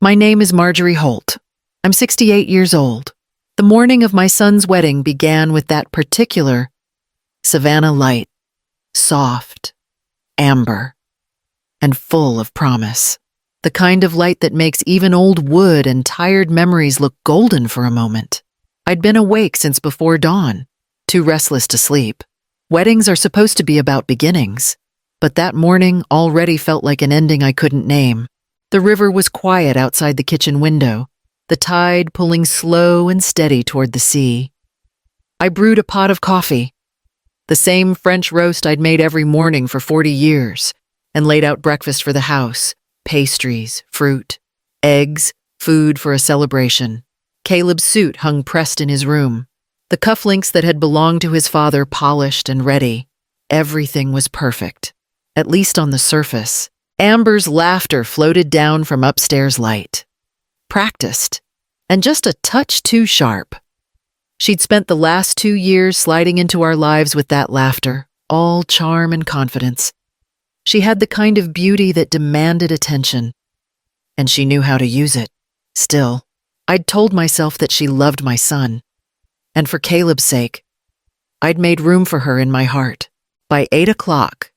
My name is Marjorie Holt. I'm 68 years old. The morning of my son's wedding began with that particular Savannah light, soft, amber, and full of promise. The kind of light that makes even old wood and tired memories look golden for a moment. I'd been awake since before dawn, too restless to sleep. Weddings are supposed to be about beginnings, but that morning already felt like an ending I couldn't name. The river was quiet outside the kitchen window, the tide pulling slow and steady toward the sea. I brewed a pot of coffee, the same French roast I'd made every morning for 40 years, and laid out breakfast for the house, pastries, fruit, eggs, food for a celebration. Caleb's suit hung pressed in his room, the cufflinks that had belonged to his father polished and ready. Everything was perfect, at least on the surface. Amber's laughter floated down from upstairs light. Practiced, and just a touch too sharp. She'd spent the last 2 years sliding into our lives with that laughter, all charm and confidence. She had the kind of beauty that demanded attention, and she knew how to use it. Still, I'd told myself that she loved my son, and for Caleb's sake, I'd made room for her in my heart. By 8 o'clock,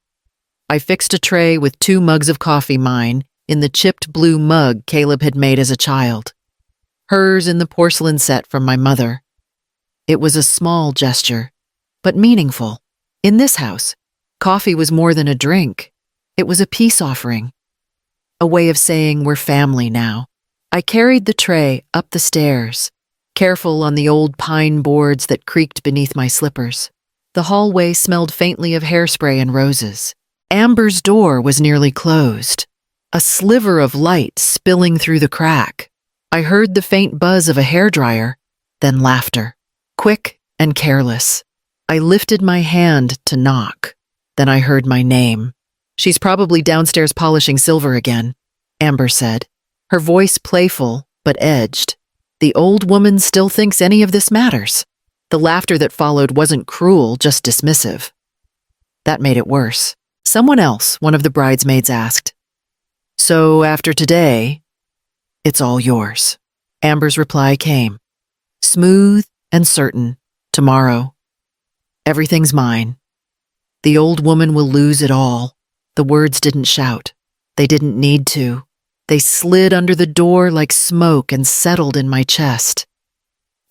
I fixed a tray with 2 mugs of coffee, mine in the chipped blue mug Caleb had made as a child, hers in the porcelain set from my mother. It was a small gesture, but meaningful. In this house, coffee was more than a drink. It was a peace offering, a way of saying we're family now. I carried the tray up the stairs, careful on the old pine boards that creaked beneath my slippers. The hallway smelled faintly of hairspray and roses. Amber's door was nearly closed, a sliver of light spilling through the crack. I heard the faint buzz of a hairdryer, then laughter, quick and careless. I lifted my hand to knock. Then I heard my name. "She's probably downstairs polishing silver again," Amber said, her voice playful but edged. The old woman still thinks any of this matters. The laughter that followed wasn't cruel, just dismissive. That made it worse. Someone else, one of the bridesmaids, asked, "So after today, it's all yours." Amber's reply came, smooth and certain. "Tomorrow, everything's mine. The old woman will lose it all." The words didn't shout. They didn't need to. They slid under the door like smoke and settled in my chest.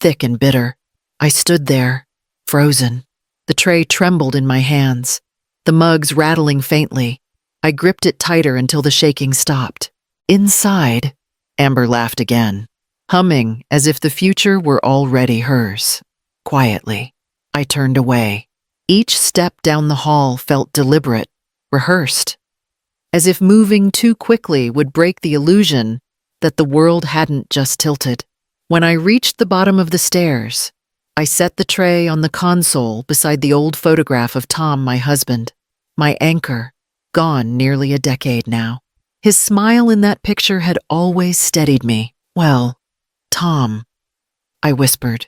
Thick and bitter, I stood there, frozen. The tray trembled in my hands, the mugs rattling faintly. I gripped it tighter until the shaking stopped. Inside, Amber laughed again, humming as if the future were already hers. Quietly, I turned away. Each step down the hall felt deliberate, rehearsed, as if moving too quickly would break the illusion that the world hadn't just tilted. When I reached the bottom of the stairs, I set the tray on the console beside the old photograph of Tom, my husband, my anchor, gone nearly a decade now. His smile in that picture had always steadied me. "Well, Tom," I whispered,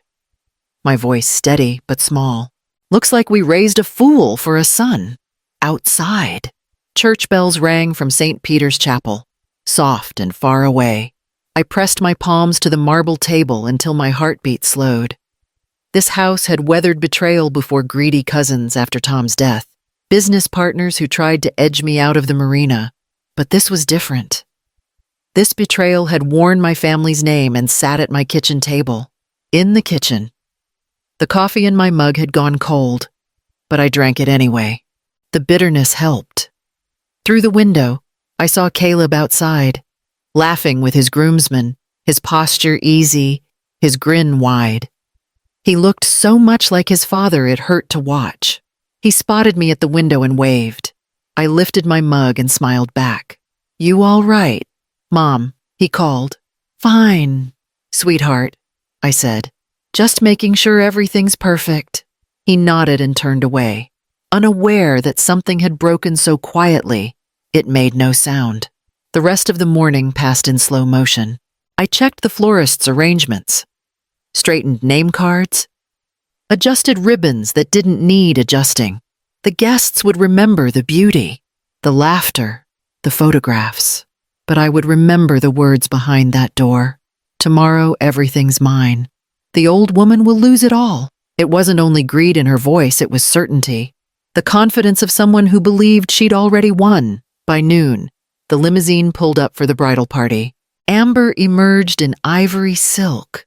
my voice steady but small. "Looks like we raised a fool for a son." Outside, church bells rang from St. Peter's Chapel, soft and far away. I pressed my palms to the marble table until my heartbeat slowed. This house had weathered betrayal before greedy cousins after Tom's death, business partners who tried to edge me out of the marina. But this was different. This betrayal had worn my family's name and sat at my kitchen table. In the kitchen, the coffee in my mug had gone cold, but I drank it anyway. The bitterness helped. Through the window, I saw Caleb outside, laughing with his groomsmen, his posture easy, his grin wide. He looked so much like his father it hurt to watch. He spotted me at the window and waved. I lifted my mug and smiled back. "You all right, Mom?" he called. "Fine, sweetheart," I said. "Just making sure everything's perfect." He nodded and turned away, unaware that something had broken so quietly it made no sound. The rest of the morning passed in slow motion. I checked the florist's arrangements, straightened name cards, adjusted ribbons that didn't need adjusting. The guests would remember the beauty, the laughter, the photographs. but I would remember the words behind that door. Tomorrow, everything's mine. The old woman will lose it all. It wasn't only greed in her voice, it was certainty. The confidence of someone who believed she'd already won. By noon, the limousine pulled up for the bridal party. Amber emerged in ivory silk,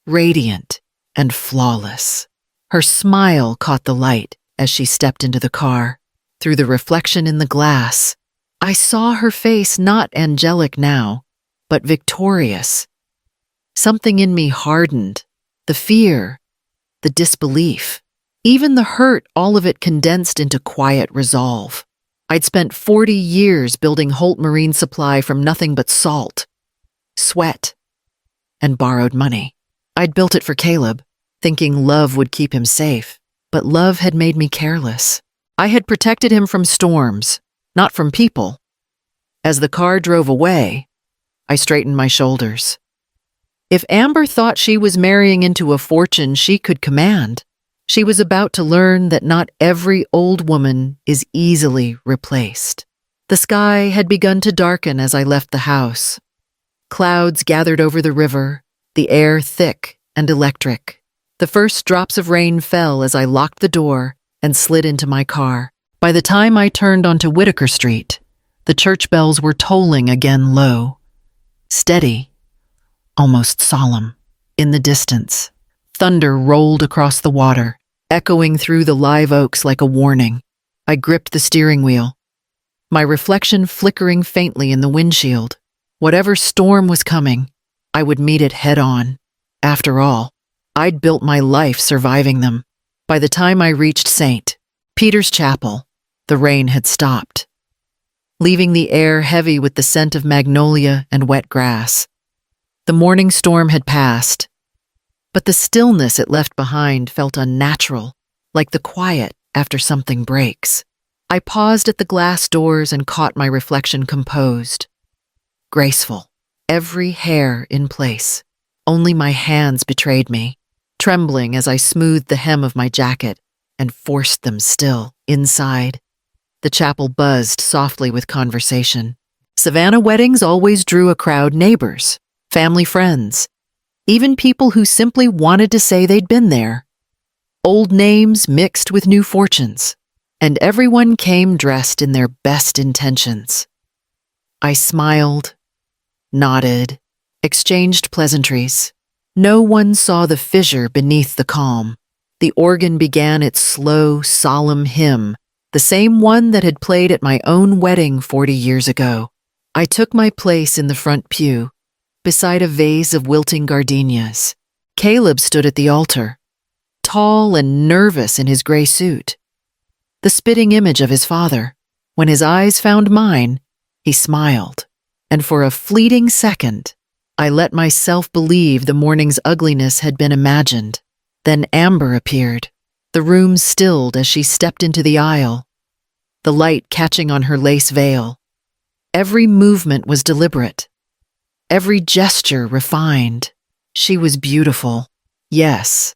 radiant and flawless. Her smile caught the light as she stepped into the car. Through the reflection in the glass, I saw her face not angelic now, but victorious. Something in me hardened, the fear, the disbelief, even the hurt, all of it condensed into quiet resolve. I'd spent 40 years building Holt Marine Supply from nothing but salt, sweat, and borrowed money. I'd built it for Caleb, thinking love would keep him safe, but love had made me careless. I had protected him from storms, not from people. As the car drove away, I straightened my shoulders. If Amber thought she was marrying into a fortune she could command, she was about to learn that not every old woman is easily replaced. The sky had begun to darken as I left the house. Clouds gathered over the river, the air thick and electric. The first drops of rain fell as I locked the door and slid into my car. By the time I turned onto Whitaker Street, the church bells were tolling again low, steady, almost solemn. In the distance, thunder rolled across the water, echoing through the live oaks like a warning. I gripped the steering wheel, my reflection flickering faintly in the windshield. Whatever storm was coming, I would meet it head on. After all, I'd built my life surviving them. By the time I reached St. Peter's Chapel, the rain had stopped, leaving the air heavy with the scent of magnolia and wet grass. The morning storm had passed, but the stillness it left behind felt unnatural, like the quiet after something breaks. I paused at the glass doors and caught my reflection composed, graceful, every hair in place. Only my hands betrayed me, trembling as I smoothed the hem of my jacket and forced them still inside. The chapel buzzed softly with conversation. Savannah weddings always drew a crowd: neighbors, family friends, even people who simply wanted to say they'd been there. Old names mixed with new fortunes, and everyone came dressed in their best intentions. I smiled, nodded, exchanged pleasantries. No one saw the fissure beneath the calm. The organ began its slow, solemn hymn, the same one that had played at my own wedding 40 years ago. I took my place in the front pew, beside a vase of wilting gardenias. Caleb stood at the altar, tall and nervous in his gray suit, the spitting image of his father. When his eyes found mine, he smiled, and for a fleeting second, I let myself believe the morning's ugliness had been imagined. Then Amber appeared. The room stilled as she stepped into the aisle, the light catching on her lace veil. Every movement was deliberate, every gesture refined. She was beautiful, yes,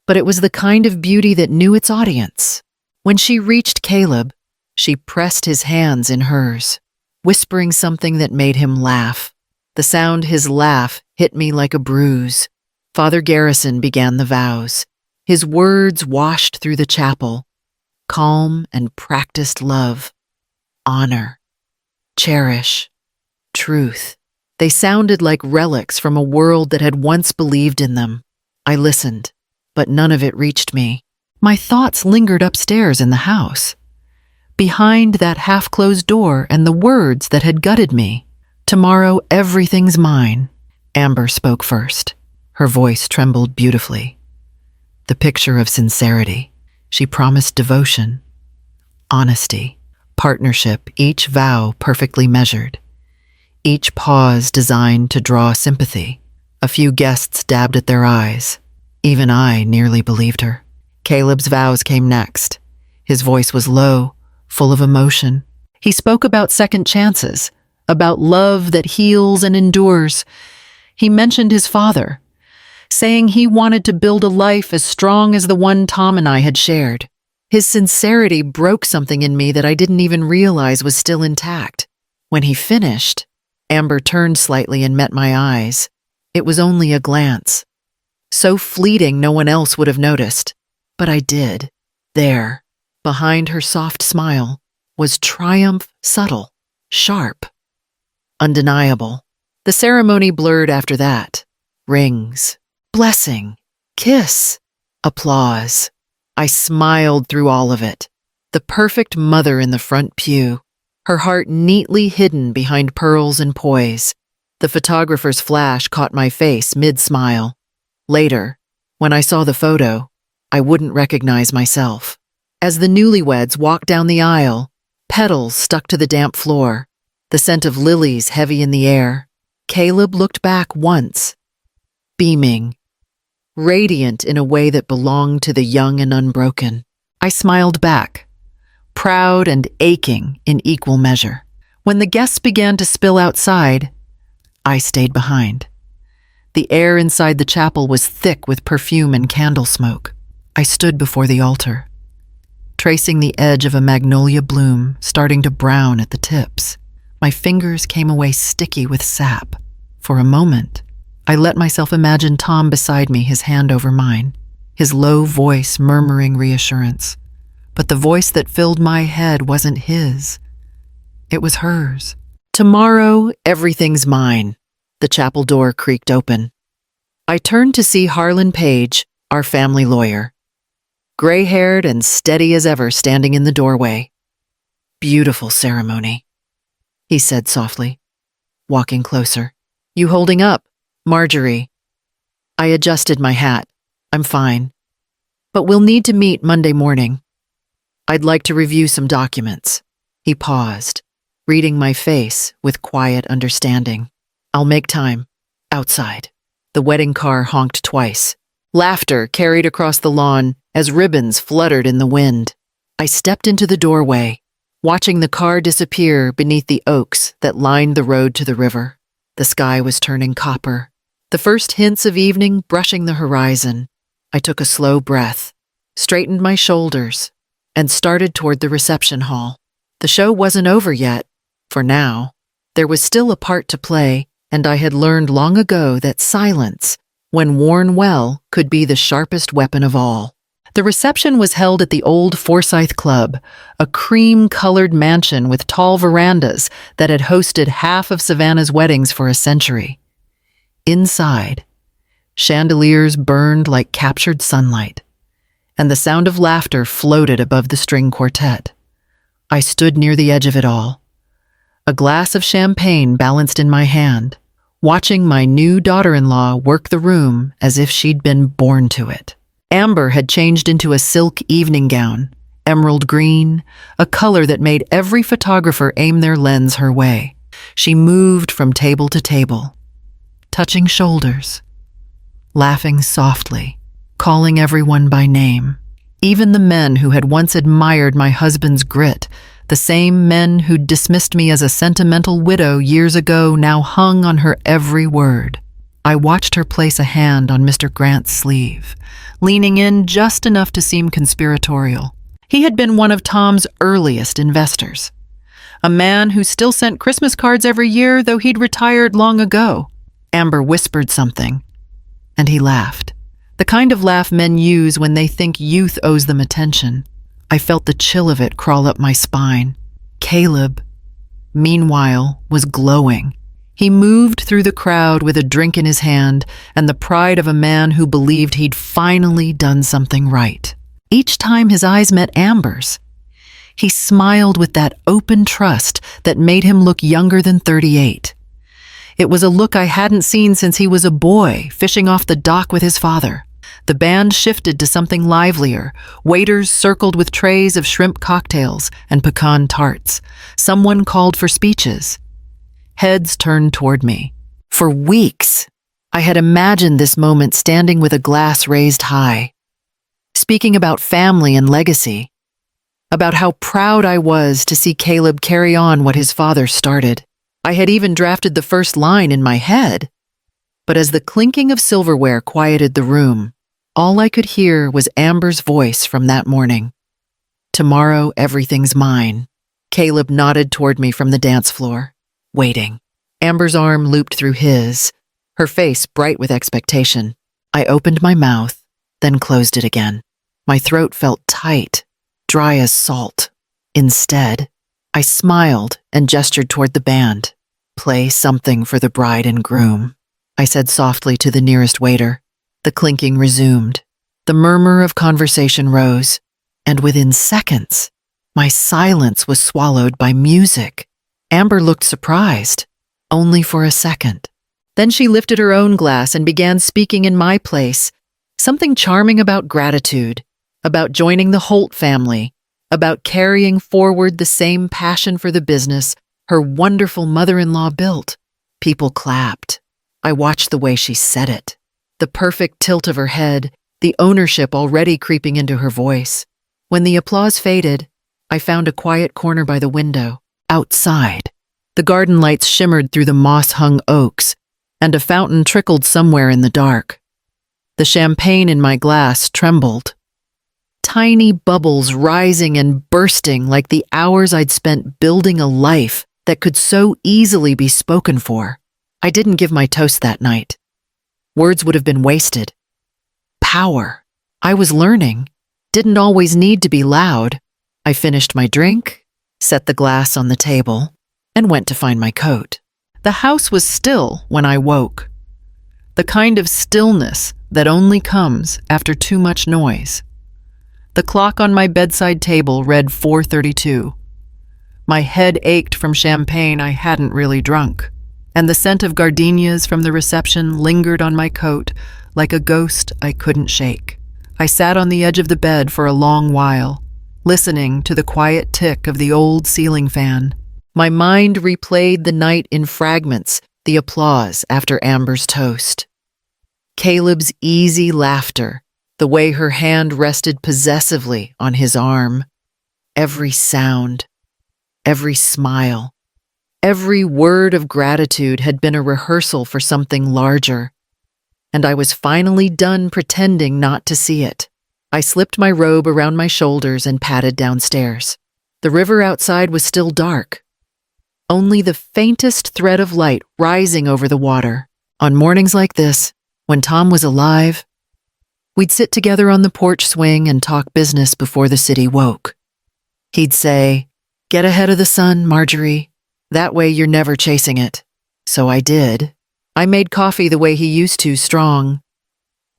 but it was the kind of beauty that knew its audience. When she reached Caleb, she pressed his hands in hers, whispering something that made him laugh. The sound his laugh hit me like a bruise. Father Garrison began the vows. His words washed through the chapel, calm and practiced love, honor, cherish, truth. They sounded like relics from a world that had once believed in them. I listened, but none of it reached me. My thoughts lingered upstairs in the house, behind that half-closed door and the words that had gutted me. Tomorrow, everything's mine. Amber spoke first. Her voice trembled beautifully. The picture of sincerity. She promised devotion, honesty, partnership, each vow perfectly measured, each pause designed to draw sympathy. A few guests dabbed at their eyes. Even I nearly believed her. Caleb's vows came next. His voice was low, full of emotion. He spoke about second chances, about love that heals and endures. He mentioned his father, saying he wanted to build a life as strong as the one Tom and I had shared. His sincerity broke something in me that I didn't even realize was still intact. When he finished, Amber turned slightly and met my eyes. It was only a glance. So fleeting no one else would have noticed. But I did. There, behind her soft smile, was triumph subtle, sharp, undeniable. The ceremony blurred after that. Rings, blessing, kiss, applause. I smiled through all of it. The perfect mother in the front pew, her heart neatly hidden behind pearls and poise. The photographer's flash caught my face mid-smile. Later, when I saw the photo, I wouldn't recognize myself. As the newlyweds walked down the aisle, petals stuck to the damp floor, the scent of lilies heavy in the air, Caleb looked back once, beaming, radiant in a way that belonged to the young and unbroken. I smiled back, proud and aching in equal measure. When the guests began to spill outside, I stayed behind. The air inside the chapel was thick with perfume and candle smoke. I stood before the altar, tracing the edge of a magnolia bloom starting to brown at the tips. My fingers came away sticky with sap. For a moment, I let myself imagine Tom beside me, his hand over mine, his low voice murmuring reassurance. But the voice that filled my head wasn't his. It was hers. Tomorrow, everything's mine. The chapel door creaked open. I turned to see Harlan Page, our family lawyer, gray-haired and steady as ever, standing in the doorway. Beautiful ceremony, he said softly, walking closer. You holding up, Marjorie? I adjusted my hat. I'm fine. But we'll need to meet Monday morning. I'd like to review some documents. He paused, reading my face with quiet understanding. I'll make time. Outside. The wedding car honked twice. Laughter carried across the lawn as ribbons fluttered in the wind. I stepped into the doorway, watching the car disappear beneath the oaks that lined the road to the river. The sky was turning copper, the first hints of evening brushing the horizon. I took a slow breath, straightened my shoulders, and started toward the reception hall. The show wasn't over yet. For now, there was still a part to play, and I had learned long ago that silence, when worn well, could be the sharpest weapon of all. The reception was held at the old Forsyth Club, a cream-colored mansion with tall verandas that had hosted half of Savannah's weddings for a century. Inside, chandeliers burned like captured sunlight, and the sound of laughter floated above the string quartet. I stood near the edge of it all, a glass of champagne balanced in my hand, watching my new daughter-in-law work the room as if she'd been born to it. Amber had changed into a silk evening gown, emerald green, a color that made every photographer aim their lens her way. She moved from table to table, touching shoulders, laughing softly, calling everyone by name. Even the men who had once admired my husband's grit, the same men who'd dismissed me as a sentimental widow years ago, now hung on her every word. I watched her place a hand on Mr. Grant's sleeve, leaning in just enough to seem conspiratorial. He had been one of Tom's earliest investors, a man who still sent Christmas cards every year, though he'd retired long ago. Amber whispered something, and he laughed. The kind of laugh men use when they think youth owes them attention. I felt the chill of it crawl up my spine. Caleb, meanwhile, was glowing. He moved through the crowd with a drink in his hand and the pride of a man who believed he'd finally done something right. Each time his eyes met Amber's, he smiled with that open trust that made him look younger than 38. It was a look I hadn't seen since he was a boy, fishing off the dock with his father. The band shifted to something livelier. Waiters circled with trays of shrimp cocktails and pecan tarts. Someone called for speeches. Heads turned toward me. For weeks, I had imagined this moment standing with a glass raised high, speaking about family and legacy, about how proud I was to see Caleb carry on what his father started. I had even drafted the first line in my head. But as the clinking of silverware quieted the room, all I could hear was Amber's voice from that morning. Tomorrow, everything's mine. Caleb nodded toward me from the dance floor, waiting. Amber's arm looped through his, her face bright with expectation. I opened my mouth, then closed it again. My throat felt tight, dry as salt. Instead, I smiled and gestured toward the band. "Play something for the bride and groom," I said softly to the nearest waiter. The clinking resumed. The murmur of conversation rose, and within seconds, my silence was swallowed by music. Amber looked surprised, only for a second. Then she lifted her own glass and began speaking in my place, something charming about gratitude, about joining the Holt family, about carrying forward the same passion for the business her wonderful mother-in-law built. People clapped. I watched the way she said it, the perfect tilt of her head, the ownership already creeping into her voice. When the applause faded, I found a quiet corner by the window, outside. The garden lights shimmered through the moss-hung oaks, and a fountain trickled somewhere in the dark. The champagne in my glass trembled, tiny bubbles rising and bursting like the hours I'd spent building a life that could so easily be spoken for. I didn't give my toast that night. Words would have been wasted. Power, I was learning, didn't always need to be loud. I finished my drink, set the glass on the table, and went to find my coat. The house was still when I woke. The kind of stillness that only comes after too much noise. The clock on my bedside table read 4:32. My head ached from champagne I hadn't really drunk, and the scent of gardenias from the reception lingered on my coat like a ghost I couldn't shake. I sat on the edge of the bed for a long while, listening to the quiet tick of the old ceiling fan. My mind replayed the night in fragments, the applause after Amber's toast. Caleb's easy laughter, the way her hand rested possessively on his arm. Every sound, every smile, every word of gratitude had been a rehearsal for something larger, and I was finally done pretending not to see it. I slipped my robe around my shoulders and padded downstairs. The river outside was still dark, only the faintest thread of light rising over the water. On mornings like this, when Tom was alive, we'd sit together on the porch swing and talk business before the city woke. He'd say, "Get ahead of the sun, Marjorie. That way you're never chasing it." So I did. I made coffee the way he used to, strong,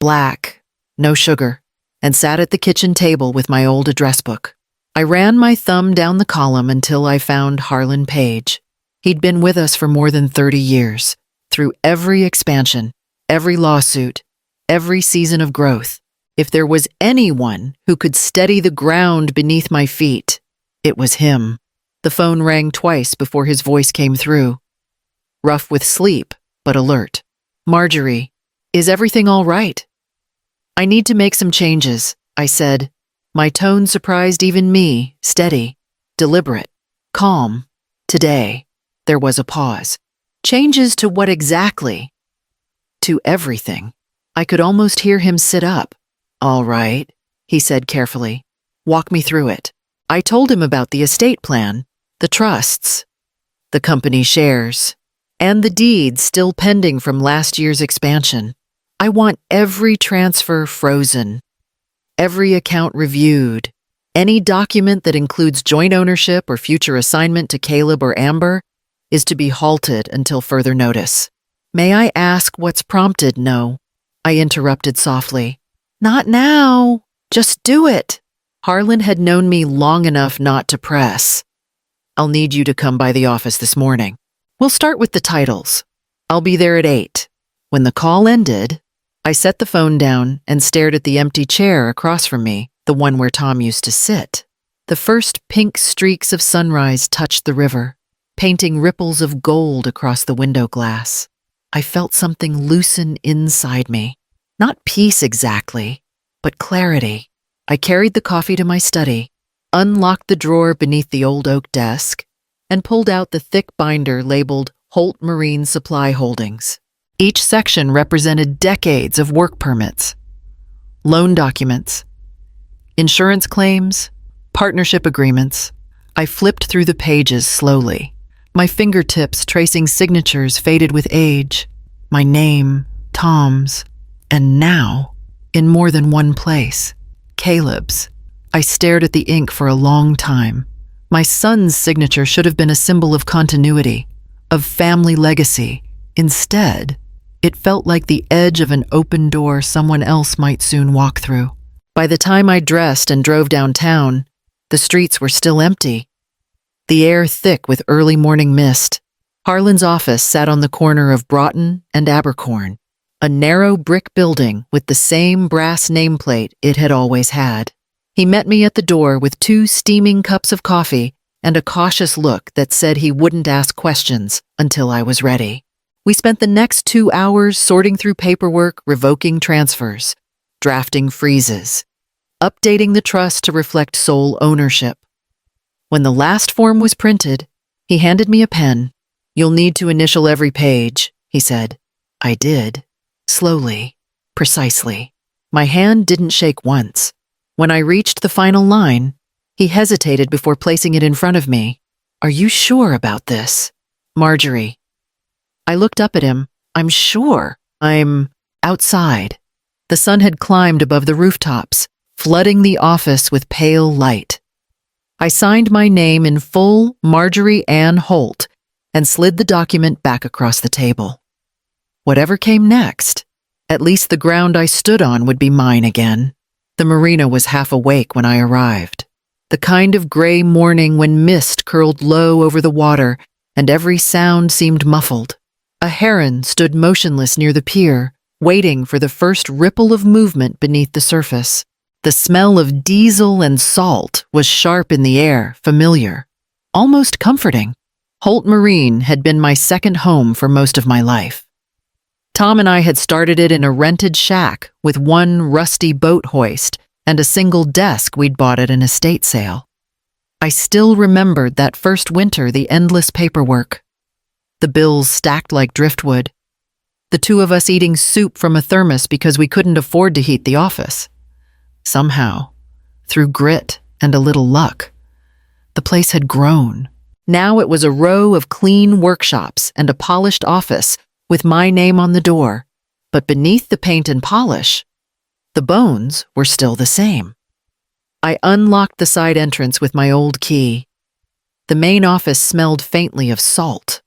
black, no sugar, and sat at the kitchen table with my old address book. I ran my thumb down the column until I found Harlan Page. He'd been with us for more than 30 years, through every expansion, every lawsuit, every season of growth. If there was anyone who could steady the ground beneath my feet, it was him. The phone rang twice before his voice came through. Rough with sleep, but alert. "Marjorie, is everything all right?" "I need to make some changes," I said. My tone surprised even me, steady, deliberate, calm. "Today." There was a pause. "Changes to what exactly?" "To everything." I could almost hear him sit up. "All right," he said carefully. "Walk me through it." I told him about the estate plan, the trusts, the company shares, and the deeds still pending from last year's expansion. I want every transfer frozen, every account reviewed. Any document that includes joint ownership or future assignment to Caleb or Amber is to be halted until further notice. "May I ask what's prompted?" "No," I interrupted softly. "Not now. Just do it." Harlan had known me long enough not to press. "I'll need you to come by the office this morning. We'll start with the titles. I'll be there at 8. When the call ended, I set the phone down and stared at the empty chair across from me, the one where Tom used to sit. The first pink streaks of sunrise touched the river, painting ripples of gold across the window glass. I felt something loosen inside me. Not peace exactly, but clarity. I carried the coffee to my study, unlocked the drawer beneath the old oak desk, and pulled out the thick binder labeled Holt Marine Supply Holdings. Each section represented decades of work permits, loan documents, insurance claims, partnership agreements. I flipped through the pages slowly, My fingertips tracing signatures faded with age. My name, Tom's, and now, in more than one place, Caleb's. I stared at the ink for a long time. My son's signature should have been a symbol of continuity, of family legacy. Instead, it felt like the edge of an open door someone else might soon walk through. By the time I dressed and drove downtown, the streets were still empty, the air thick with early morning mist. Harlan's office sat on the corner of Broughton and Abercorn, a narrow brick building with the same brass nameplate it had always had. He met me at the door with 2 steaming cups of coffee and a cautious look that said he wouldn't ask questions until I was ready. We spent the next 2 hours sorting through paperwork, revoking transfers, drafting freezes, updating the trust to reflect sole ownership. When the last form was printed, he handed me a pen. "You'll need to initial every page," he said. I did. Slowly, precisely. My hand didn't shake once. When I reached the final line, he hesitated before placing it in front of me. "Are you sure about this, Marjorie?" I looked up at him. "I'm sure. I'm outside." The sun had climbed above the rooftops, flooding the office with pale light. I signed my name in full Marjorie Ann Holt and slid the document back across the table. Whatever came next, at least the ground I stood on would be mine again. The marina was half awake when I arrived. The kind of gray morning when mist curled low over the water and every sound seemed muffled. A heron stood motionless near the pier, waiting for the first ripple of movement beneath the surface. The smell of diesel and salt was sharp in the air, familiar, almost comforting. Holt Marine had been my second home for most of my life. Tom and I had started it in a rented shack with one rusty boat hoist and a single desk we'd bought at an estate sale. I still remembered that first winter, the endless paperwork, the bills stacked like driftwood, the 2 of us eating soup from a thermos because we couldn't afford to heat the office. Somehow, through grit and a little luck, the place had grown. Now it was a row of clean workshops and a polished office with my name on the door, but beneath the paint and polish, the bones were still the same. I unlocked the side entrance with my old key. The main office smelled faintly of salt,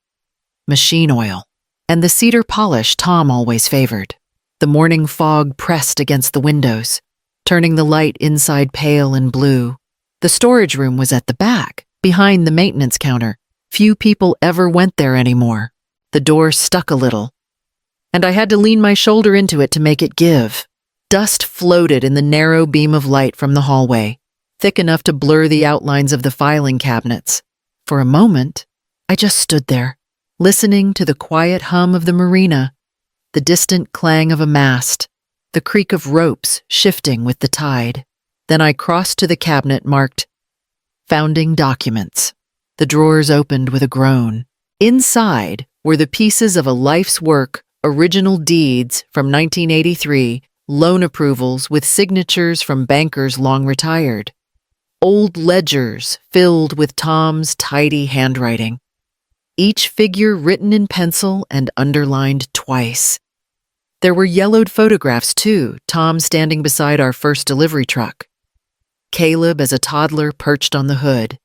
machine oil, and the cedar polish Tom always favored. The morning fog pressed against the windows, turning the light inside pale and blue. The storage room was at the back, behind the maintenance counter. Few people ever went there anymore. The door stuck a little, and I had to lean my shoulder into it to make it give. Dust floated in the narrow beam of light from the hallway, thick enough to blur the outlines of the filing cabinets. For a moment, I just stood there, listening to the quiet hum of the marina, the distant clang of a mast, the creak of ropes shifting with the tide. Then I crossed to the cabinet marked Founding Documents. The drawers opened with a groan. Inside were the pieces of a life's work, original deeds from 1983, loan approvals with signatures from bankers long retired, old ledgers filled with Tom's tidy handwriting, each figure written in pencil and underlined twice. There were yellowed photographs too, Tom standing beside our first delivery truck, Caleb as a toddler perched on the hood.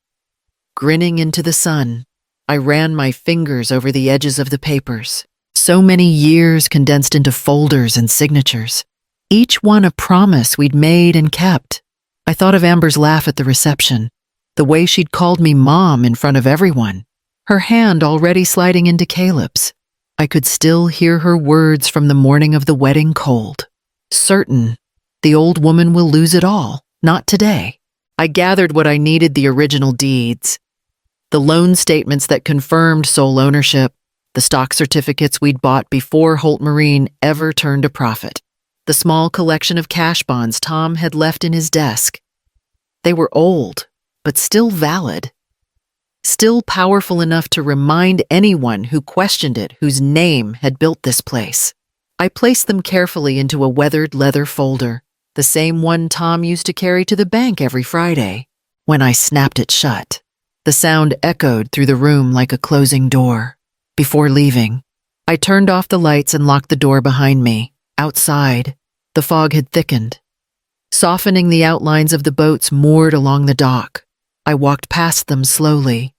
Grinning into the sun, I ran my fingers over the edges of the papers. So many years condensed into folders and signatures, each one a promise we'd made and kept. I thought of Amber's laugh at the reception, the way she'd called me Mom in front of everyone, her hand already sliding into Caleb's. I could still hear her words from the morning of the wedding cold. Certain, the old woman will lose it all, not today. I gathered what I needed: the original deeds, the loan statements that confirmed sole ownership, the stock certificates we'd bought before Holt Marine ever turned a profit, the small collection of cash bonds Tom had left in his desk. They were old, but still valid, still powerful enough to remind anyone who questioned it whose name had built this place. I placed them carefully into a weathered leather folder, the same one Tom used to carry to the bank every Friday. When I snapped it shut, The sound echoed through the room like a closing door. Before leaving, I turned off the lights and locked the door behind me. Outside, the fog had thickened, softening the outlines of the boats moored along the dock. I walked past them slowly,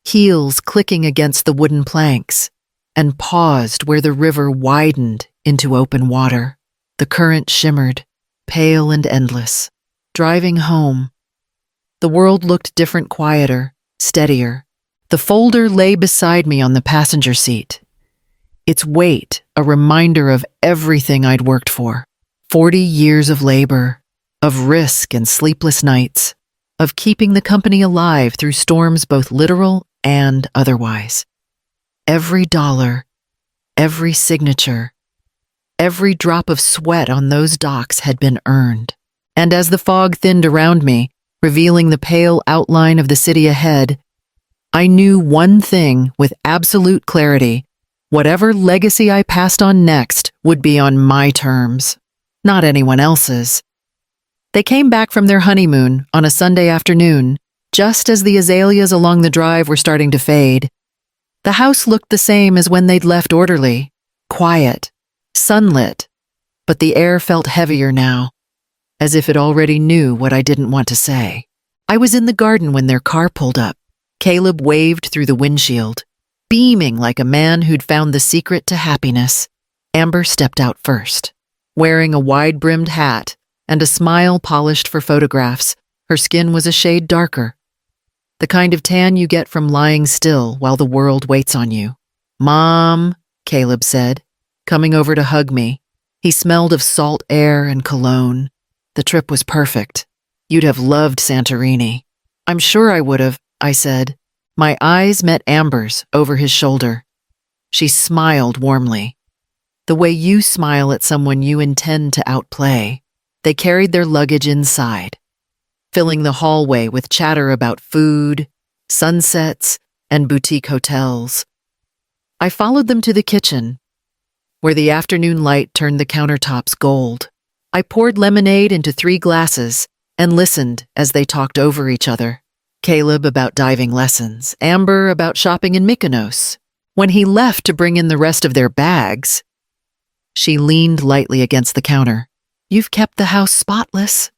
heels clicking against the wooden planks, and paused where the river widened into open water. The current shimmered, pale and endless. Driving home, the world looked different, quieter, steadier. The folder lay beside me on the passenger seat, its weight a reminder of everything I'd worked for. 40 years of labor, of risk and sleepless nights, of keeping the company alive through storms both literal and otherwise. Every dollar, every signature, every drop of sweat on those docks had been earned. And as the fog thinned around me, revealing the pale outline of the city ahead, I knew one thing with absolute clarity: whatever legacy I passed on next would be on my terms, not anyone else's. They came back from their honeymoon on a Sunday afternoon, just as the azaleas along the drive were starting to fade. The house looked the same as when they'd left, orderly, quiet, sunlit, but the air felt heavier now, as if it already knew what I didn't want to say. I was in the garden when their car pulled up. Caleb waved through the windshield, beaming like a man who'd found the secret to happiness. Amber stepped out first, wearing a wide-brimmed hat and a smile polished for photographs. Her skin was a shade darker, the kind of tan you get from lying still while the world waits on you. "Mom," Caleb said, coming over to hug me. He smelled of salt air and cologne. The trip was perfect. You'd have loved Santorini. "I'm sure I would have," I said. My eyes met Amber's over his shoulder. She smiled warmly, the way you smile at someone you intend to outplay. They carried their luggage inside, filling the hallway with chatter about food, sunsets, and boutique hotels. I followed them to the kitchen, where the afternoon light turned the countertops gold. I poured lemonade into 3 glasses and listened as they talked over each other. Caleb about diving lessons, Amber about shopping in Mykonos. When he left to bring in the rest of their bags, she leaned lightly against the counter. "You've kept the house spotless,"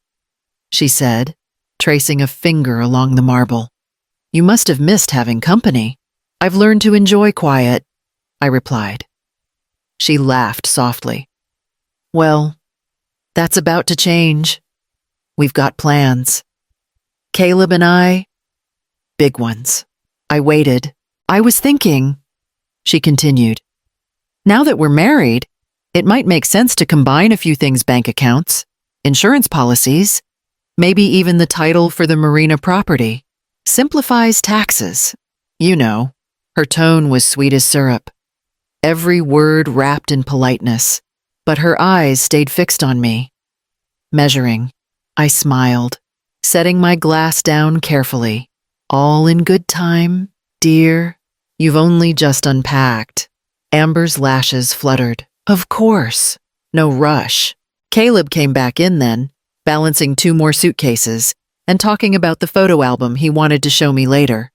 she said, tracing a finger along the marble. "You must have missed having company." "I've learned to enjoy quiet," I replied. She laughed softly. "Well, that's about to change. We've got plans. Caleb and I, big ones." I waited. "I was thinking," she continued, "now that we're married, it might make sense to combine a few things: bank accounts, insurance policies, maybe even the title for the marina property. Simplifies taxes. You know." Her tone was sweet as syrup, every word wrapped in politeness, but her eyes stayed fixed on me. Measuring, I smiled, setting my glass down carefully. "All in good time, dear. You've only just unpacked." Amber's lashes fluttered. "Of course. No rush." Caleb came back in then, balancing 2 more suitcases and talking about the photo album he wanted to show me later.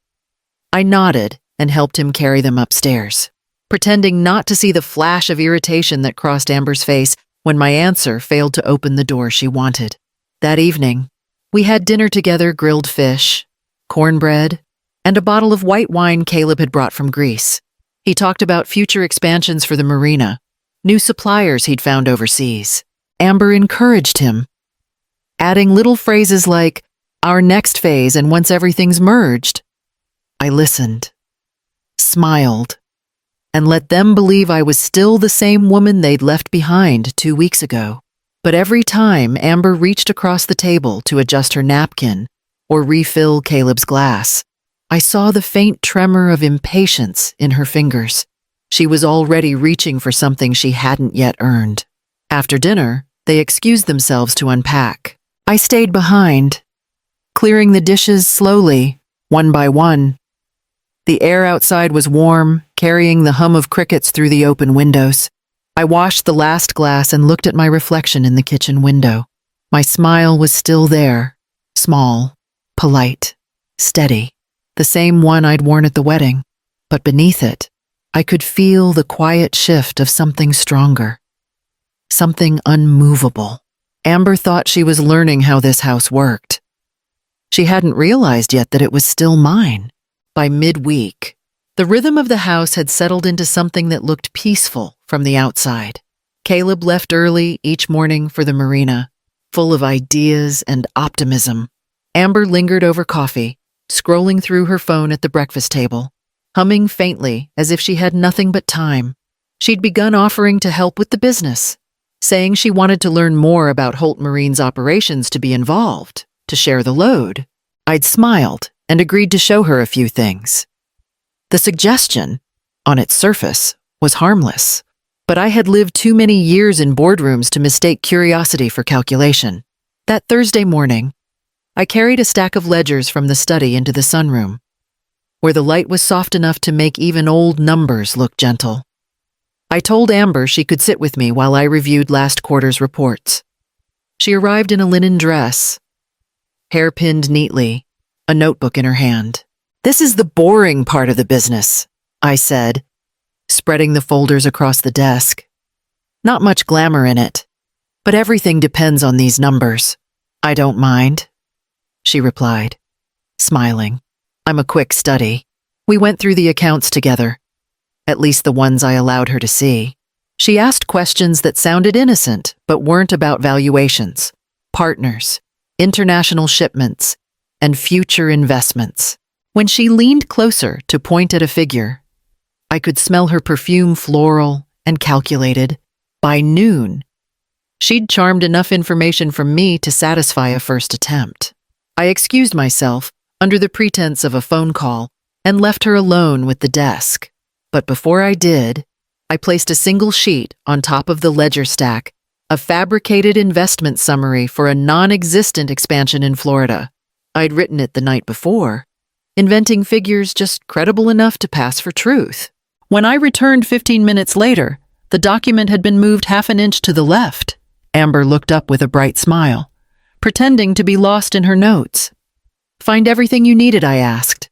I nodded and helped him carry them upstairs, pretending not to see the flash of irritation that crossed Amber's face when my answer failed to open the door she wanted. That evening, we had dinner together: grilled fish, cornbread, and a bottle of white wine Caleb had brought from Greece. He talked about future expansions for the marina, new suppliers he'd found overseas. Amber encouraged him, adding little phrases like, "our next phase and once everything's merged." I listened, smiled, and let them believe I was still the same woman they'd left behind 2 weeks ago. But every time Amber reached across the table to adjust her napkin or refill Caleb's glass, I saw the faint tremor of impatience in her fingers. She was already reaching for something she hadn't yet earned. After dinner, they excused themselves to unpack. I stayed behind, clearing the dishes slowly, one by one. The air outside was warm, carrying the hum of crickets through the open windows. I washed the last glass and looked at my reflection in the kitchen window. My smile was still there, small, polite, steady. the same one I'd worn at the wedding, but beneath it, I could feel the quiet shift of something stronger, something unmovable. Amber thought she was learning how this house worked. She hadn't realized yet that it was still mine. By midweek, the rhythm of the house had settled into something that looked peaceful from the outside. Caleb left early each morning for the marina, full of ideas and optimism. Amber lingered over coffee, scrolling through her phone at the breakfast table, humming faintly as if she had nothing but time. She'd begun offering to help with the business, saying she wanted to learn more about Holt Marine's operations to be involved, to share the load. I'd smiled and agreed to show her a few things. The suggestion, on its surface, was harmless, but I had lived too many years in boardrooms to mistake curiosity for calculation. That Thursday morning, I carried a stack of ledgers from the study into the sunroom, where the light was soft enough to make even old numbers look gentle. I told Amber she could sit with me while I reviewed last quarter's reports. She arrived in a linen dress, hair pinned neatly, a notebook in her hand. "This is the boring part of the business," I said, spreading the folders across the desk. "Not much glamour in it, but everything depends on these numbers." "I don't mind," she replied, smiling. "I'm a quick study." We went through the accounts together, at least the ones I allowed her to see. She asked questions that sounded innocent but weren't about valuations, partners, international shipments, and future investments. When she leaned closer to point at a figure, I could smell her perfume floral and calculated. By noon, she'd charmed enough information from me to satisfy a first attempt. I excused myself under the pretense of a phone call and left her alone with the desk. But before I did, I placed a single sheet on top of the ledger stack, a fabricated investment summary for a non-existent expansion in Florida. I'd written it the night before, inventing figures just credible enough to pass for truth. When I returned 15 minutes later, the document had been moved half an inch to the left. Amber looked up with a bright smile, pretending to be lost in her notes. "Find everything you needed?" I asked.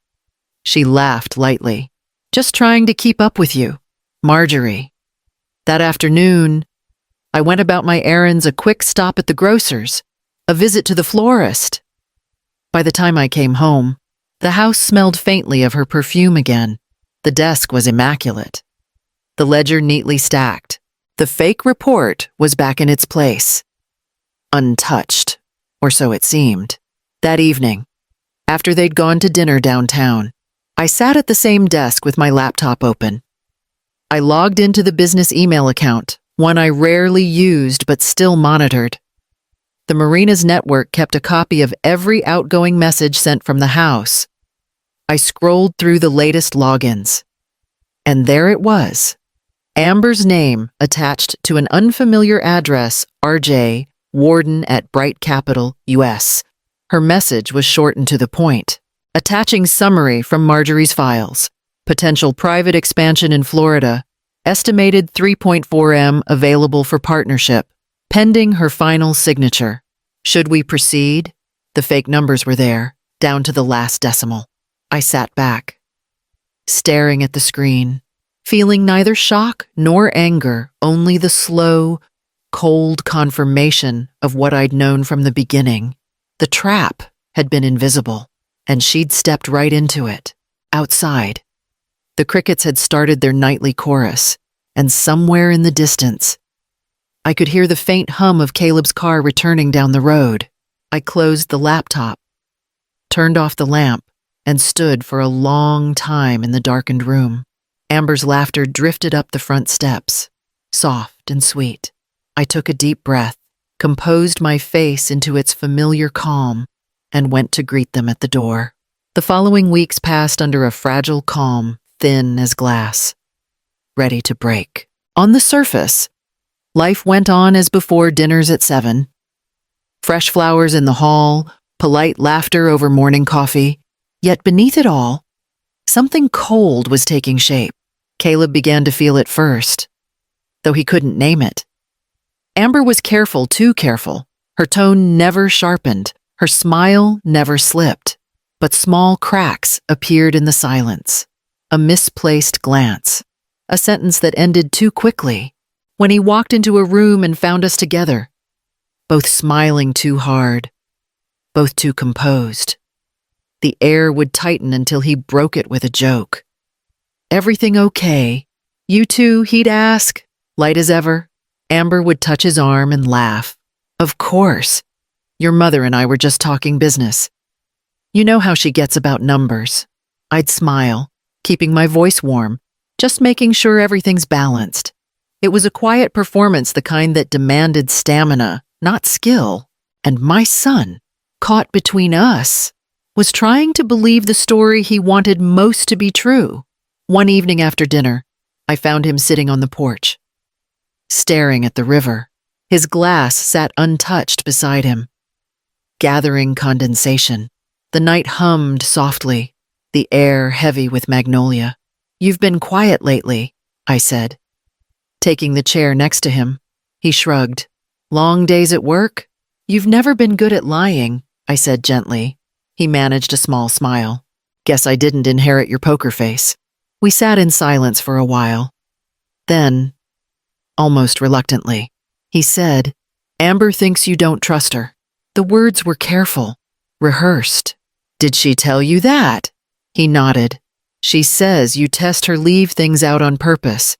She laughed lightly. "Just trying to keep up with you, Marjorie." That afternoon, I went about my errands, a quick stop at the grocer's, a visit to the florist. By the time I came home, the house smelled faintly of her perfume again. The desk was immaculate, the ledger neatly stacked. The fake report was back in its place, untouched, or so it seemed. That evening, after they'd gone to dinner downtown, I sat at the same desk with my laptop open. I logged into the business email account, one I rarely used but still monitored. The marina's network kept a copy of every outgoing message sent from the house. I scrolled through the latest logins, and there it was. Amber's name attached to an unfamiliar address, RJ, Warden at Bright Capital, US. Her message was short and to the point, attaching summary from Marjorie's files. Potential private expansion in Florida, estimated 3.4 M available for partnership, pending her final signature. Should we proceed? The fake numbers were there, down to the last decimal. I sat back, staring at the screen, feeling neither shock nor anger, only the slow, cold confirmation of what I'd known from the beginning. The trap had been invisible, and she'd stepped right into it. Outside, the crickets had started their nightly chorus, and somewhere in the distance, I could hear the faint hum of Caleb's car returning down the road. I closed the laptop, turned off the lamp, and stood for a long time in the darkened room. Amber's laughter drifted up the front steps, soft and sweet. I took a deep breath, composed my face into its familiar calm, and went to greet them at the door. The following weeks passed under a fragile calm, thin as glass, ready to break. On the surface, life went on as before, dinners at 7, fresh flowers in the hall, polite laughter over morning coffee. Yet beneath it all, something cold was taking shape. Caleb began to feel it first, though he couldn't name it. Amber was careful, too careful. Her tone never sharpened, her smile never slipped. but small cracks appeared in the silence. A misplaced glance, a sentence that ended too quickly, when he walked into a room and found us together, both smiling too hard, both too composed. The air would tighten until he broke it with a joke. "Everything okay? You two?" he'd ask, light as ever. Amber would touch his arm and laugh. "Of course. Your mother and I were just talking business. You know how she gets about numbers." I'd smile, keeping my voice warm, just making sure everything's balanced. It was a quiet performance, the kind that demanded stamina, not skill. And my son, caught between us, was trying to believe the story he wanted most to be true. One evening after dinner, I found him sitting on the porch, staring at the river. His glass sat untouched beside him, gathering condensation. The night hummed softly, the air heavy with magnolia. "You've been quiet lately," I said, taking the chair next to him. He shrugged. "Long days at work?" "You've never been good at lying," I said gently. He managed a small smile. "Guess I didn't inherit your poker face." We sat in silence for a while. Then, almost reluctantly, he said, "Amber thinks you don't trust her." The words were careful, rehearsed. "Did she tell you that?" He nodded. "She says you test her, leave things out on purpose.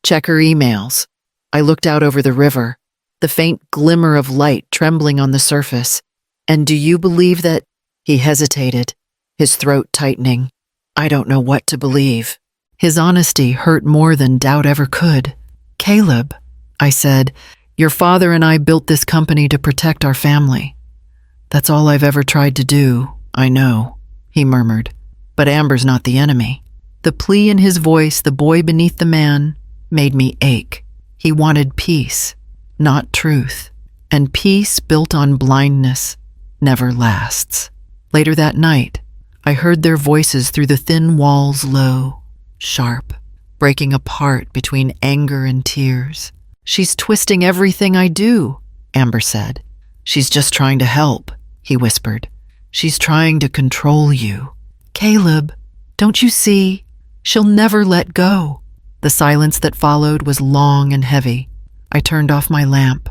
Check her emails." I looked out over the river, the faint glimmer of light trembling on the surface. "And do you believe that—" He hesitated, his throat tightening. "I don't know what to believe." His honesty hurt more than doubt ever could. "Caleb," I said, "your father and I built this company to protect our family. That's all I've ever tried to do, I know," he murmured. "But Amber's not the enemy." The plea in his voice, the boy beneath the man, made me ache. He wanted peace, not truth. And peace built on blindness never lasts. Later that night, I heard their voices through the thin walls, low, sharp, breaking apart between anger and tears. "She's twisting everything I do," Amber said. "She's just trying to help," he whispered. "She's trying to control you." "Caleb, don't you see? She'll never let go." The silence that followed was long and heavy. I turned off my lamp,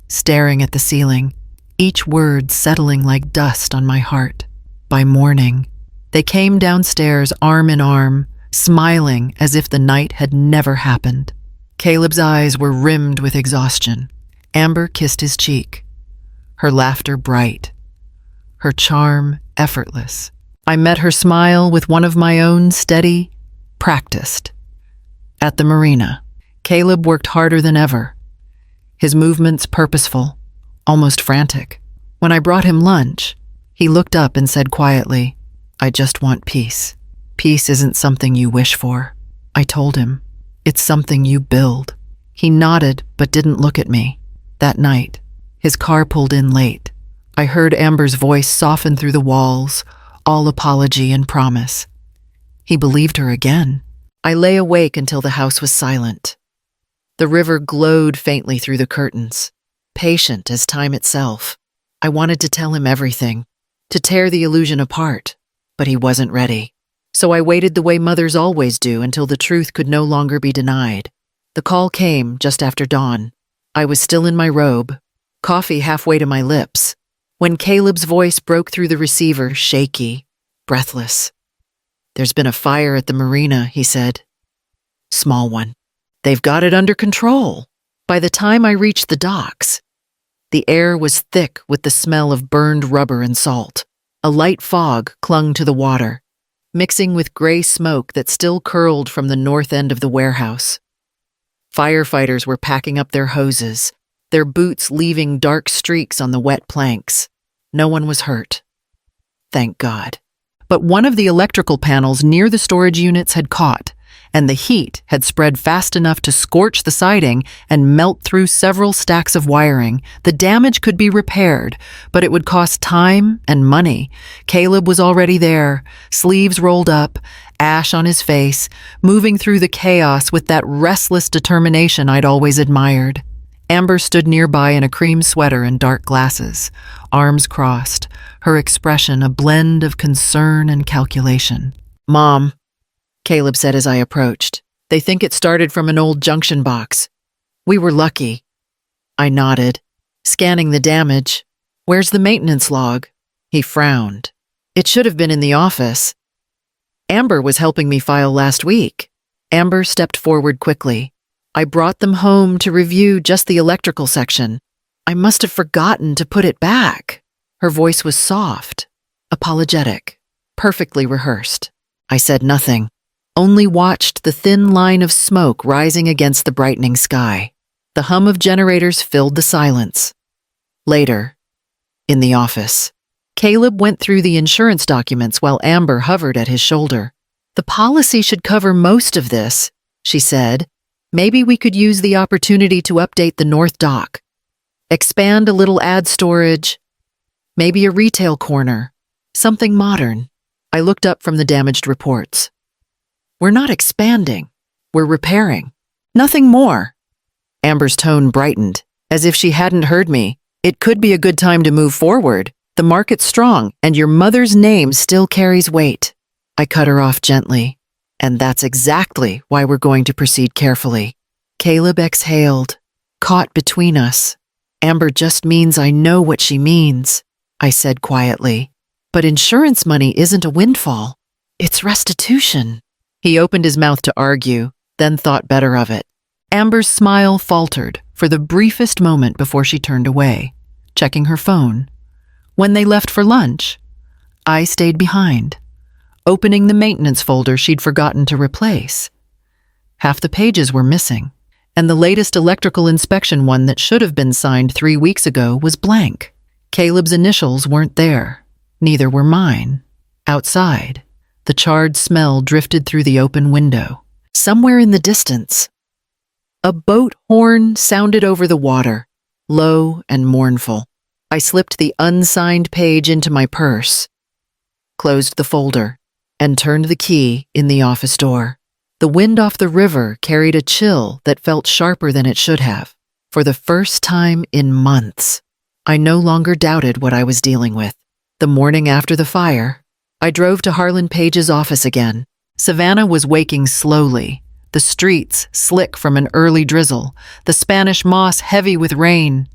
staring at the ceiling, each word settling like dust on my heart. By morning, they came downstairs arm in arm, smiling as if the night had never happened. Caleb's eyes were rimmed with exhaustion. Amber kissed his cheek, her laughter bright, her charm effortless. I met her smile with one of my own, steady, practiced. At the marina, Caleb worked harder than ever, his movements purposeful, almost frantic. When I brought him lunch, he looked up and said quietly, "I just want peace. Peace isn't something you wish for." I told him, "It's something you build." He nodded but didn't look at me. That night, his car pulled in late. I heard Amber's voice soften through the walls, all apology and promise. He believed her again. I lay awake until the house was silent. The river glowed faintly through the curtains, patient as time itself. I wanted to tell him everything, to tear the illusion apart, but he wasn't ready. So I waited the way mothers always do until the truth could no longer be denied. The call came just after dawn. I was still in my robe, coffee halfway to my lips, when Caleb's voice broke through the receiver, shaky, breathless. "There's been a fire at the marina," he said. "Small one. They've got it under control." By the time I reached the docks, the air was thick with the smell of burned rubber and salt. A light fog clung to the water, mixing with gray smoke that still curled from the north end of the warehouse. Firefighters were packing up their hoses, their boots leaving dark streaks on the wet planks. No one was hurt. Thank God. But one of the electrical panels near the storage units had caught, and the heat had spread fast enough to scorch the siding and melt through several stacks of wiring. The damage could be repaired, but it would cost time and money. Caleb was already there, sleeves rolled up, ash on his face, moving through the chaos with that restless determination I'd always admired. Amber stood nearby in a cream sweater and dark glasses, arms crossed, her expression a blend of concern and calculation. "Mom," Caleb said as I approached, "they think it started from an old junction box. We were lucky." I nodded, scanning the damage. "Where's the maintenance log?" He frowned. "It should have been in the office. Amber was helping me file last week." Amber stepped forward quickly. "I brought them home to review just the electrical section. I must have forgotten to put it back." Her voice was soft, apologetic, perfectly rehearsed. I said nothing, only watched the thin line of smoke rising against the brightening sky. The hum of generators filled the silence. Later, in the office, Caleb went through the insurance documents while Amber hovered at his shoulder. "The policy should cover most of this," she said. "Maybe we could use the opportunity to update the North Dock. Expand a little ad storage. Maybe a retail corner. Something modern." I looked up from the damaged reports. "We're not expanding. We're repairing. Nothing more." Amber's tone brightened, as if she hadn't heard me. "It could be a good time to move forward. The market's strong, and your mother's name still carries weight." I cut her off gently. "And that's exactly why we're going to proceed carefully." Caleb exhaled, caught between us. "Amber just means I know what she means," I said quietly. "But insurance money isn't a windfall. It's restitution." He opened his mouth to argue, then thought better of it. Amber's smile faltered for the briefest moment before she turned away, checking her phone. When they left for lunch, I stayed behind, opening the maintenance folder she'd forgotten to replace. Half the pages were missing, and the latest electrical inspection one that should have been signed 3 weeks ago was blank. Caleb's initials weren't there. Neither were mine. Outside, the charred smell drifted through the open window. Somewhere in the distance, a boat horn sounded over the water, low and mournful. I slipped the unsigned page into my purse, closed the folder, and turned the key in the office door. The wind off the river carried a chill that felt sharper than it should have. For the first time in months, I no longer doubted what I was dealing with. The morning after the fire, I drove to Harlan Page's office again. Savannah was waking slowly, the streets slick from an early drizzle, the Spanish moss heavy with rain.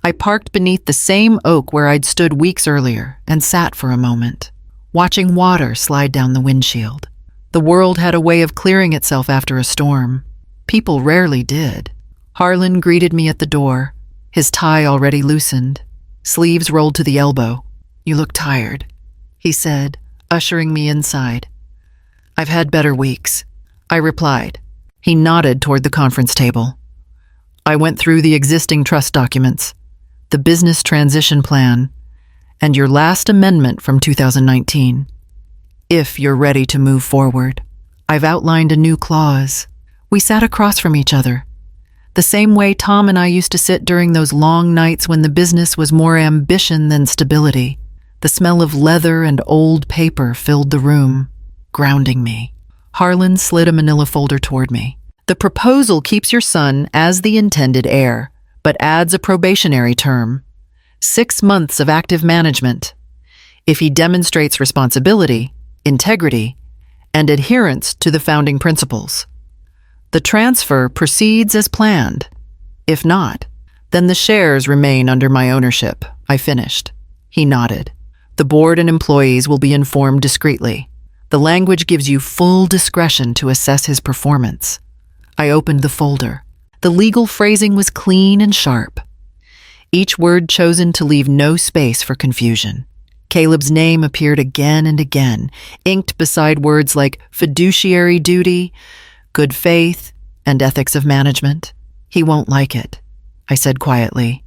I parked beneath the same oak where I'd stood weeks earlier and sat for a moment, watching water slide down the windshield. The world had a way of clearing itself after a storm. People rarely did. Harlan greeted me at the door, his tie already loosened, sleeves rolled to the elbow. "You look tired," he said, ushering me inside. "I've had better weeks," I replied. He nodded toward the conference table. "I went through the existing trust documents, the business transition plan, and your last amendment from 2019. If you're ready to move forward, I've outlined a new clause." We sat across from each other, the same way Tom and I used to sit during those long nights when the business was more ambition than stability. The smell of leather and old paper filled the room, grounding me. Harlan slid a manila folder toward me. "The proposal keeps your son as the intended heir, but adds a probationary term. 6 months of active management. If he demonstrates responsibility, integrity, and adherence to the founding principles. The transfer proceeds as planned. If not, then the shares remain under my ownership," I finished. He nodded. "The board and employees will be informed discreetly. The language gives you full discretion to assess his performance." I opened the folder. The legal phrasing was clean and sharp, each word chosen to leave no space for confusion. Caleb's name appeared again and again, inked beside words like fiduciary duty, good faith, and ethics of management. "He won't like it," I said quietly.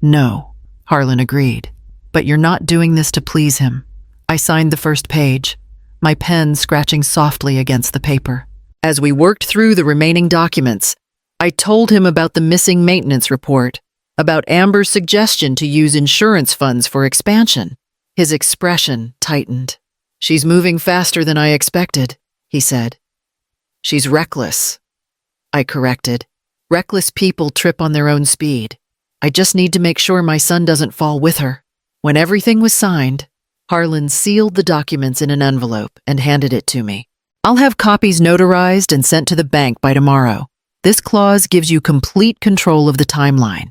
"No," Harlan agreed. "But you're not doing this to please him." I signed the first page, my pen scratching softly against the paper. As we worked through the remaining documents, I told him about the missing maintenance report, about Amber's suggestion to use insurance funds for expansion. His expression tightened. "She's moving faster than I expected," he said. "She's reckless," I corrected. Reckless people trip on their own speed. I just need to make sure my son doesn't fall with her. When everything was signed, Harlan sealed the documents in an envelope and handed it to me. I'll have copies notarized and sent to the bank by tomorrow. This clause gives you complete control of the timeline.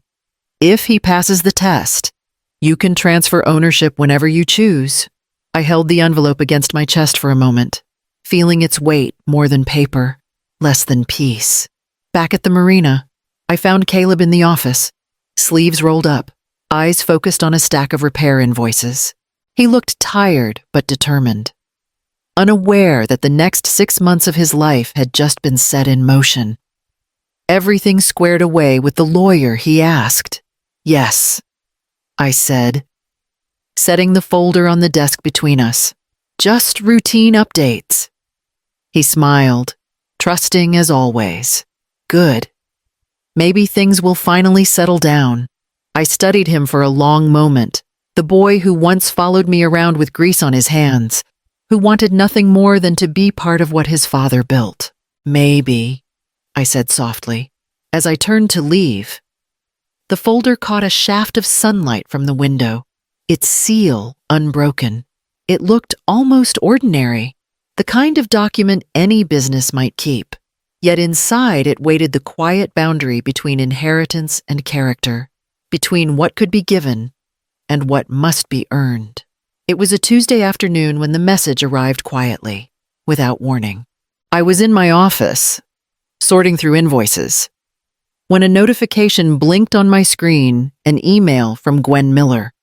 If he passes the test, you can transfer ownership whenever you choose. I held the envelope against my chest for a moment, feeling its weight more than paper, less than peace. Back at the marina, I found Caleb in the office, sleeves rolled up, eyes focused on a stack of repair invoices. He looked tired but determined, unaware that the next 6 months of his life had just been set in motion. Everything squared away with the lawyer he asked. Yes, I said, setting the folder on the desk between us. Just routine updates. He smiled, trusting as always. Good. Maybe things will finally settle down. I studied him for a long moment, the boy who once followed me around with grease on his hands, who wanted nothing more than to be part of what his father built. Maybe, I said softly. As I turned to leave, the folder caught a shaft of sunlight from the window, its seal unbroken. It looked almost ordinary, the kind of document any business might keep. Yet inside it waited the quiet boundary between inheritance and character, between what could be given and what must be earned. It was a Tuesday afternoon when the message arrived quietly, without warning. I was in my office, sorting through invoices, when a notification blinked on my screen, an email from Gwen Miller,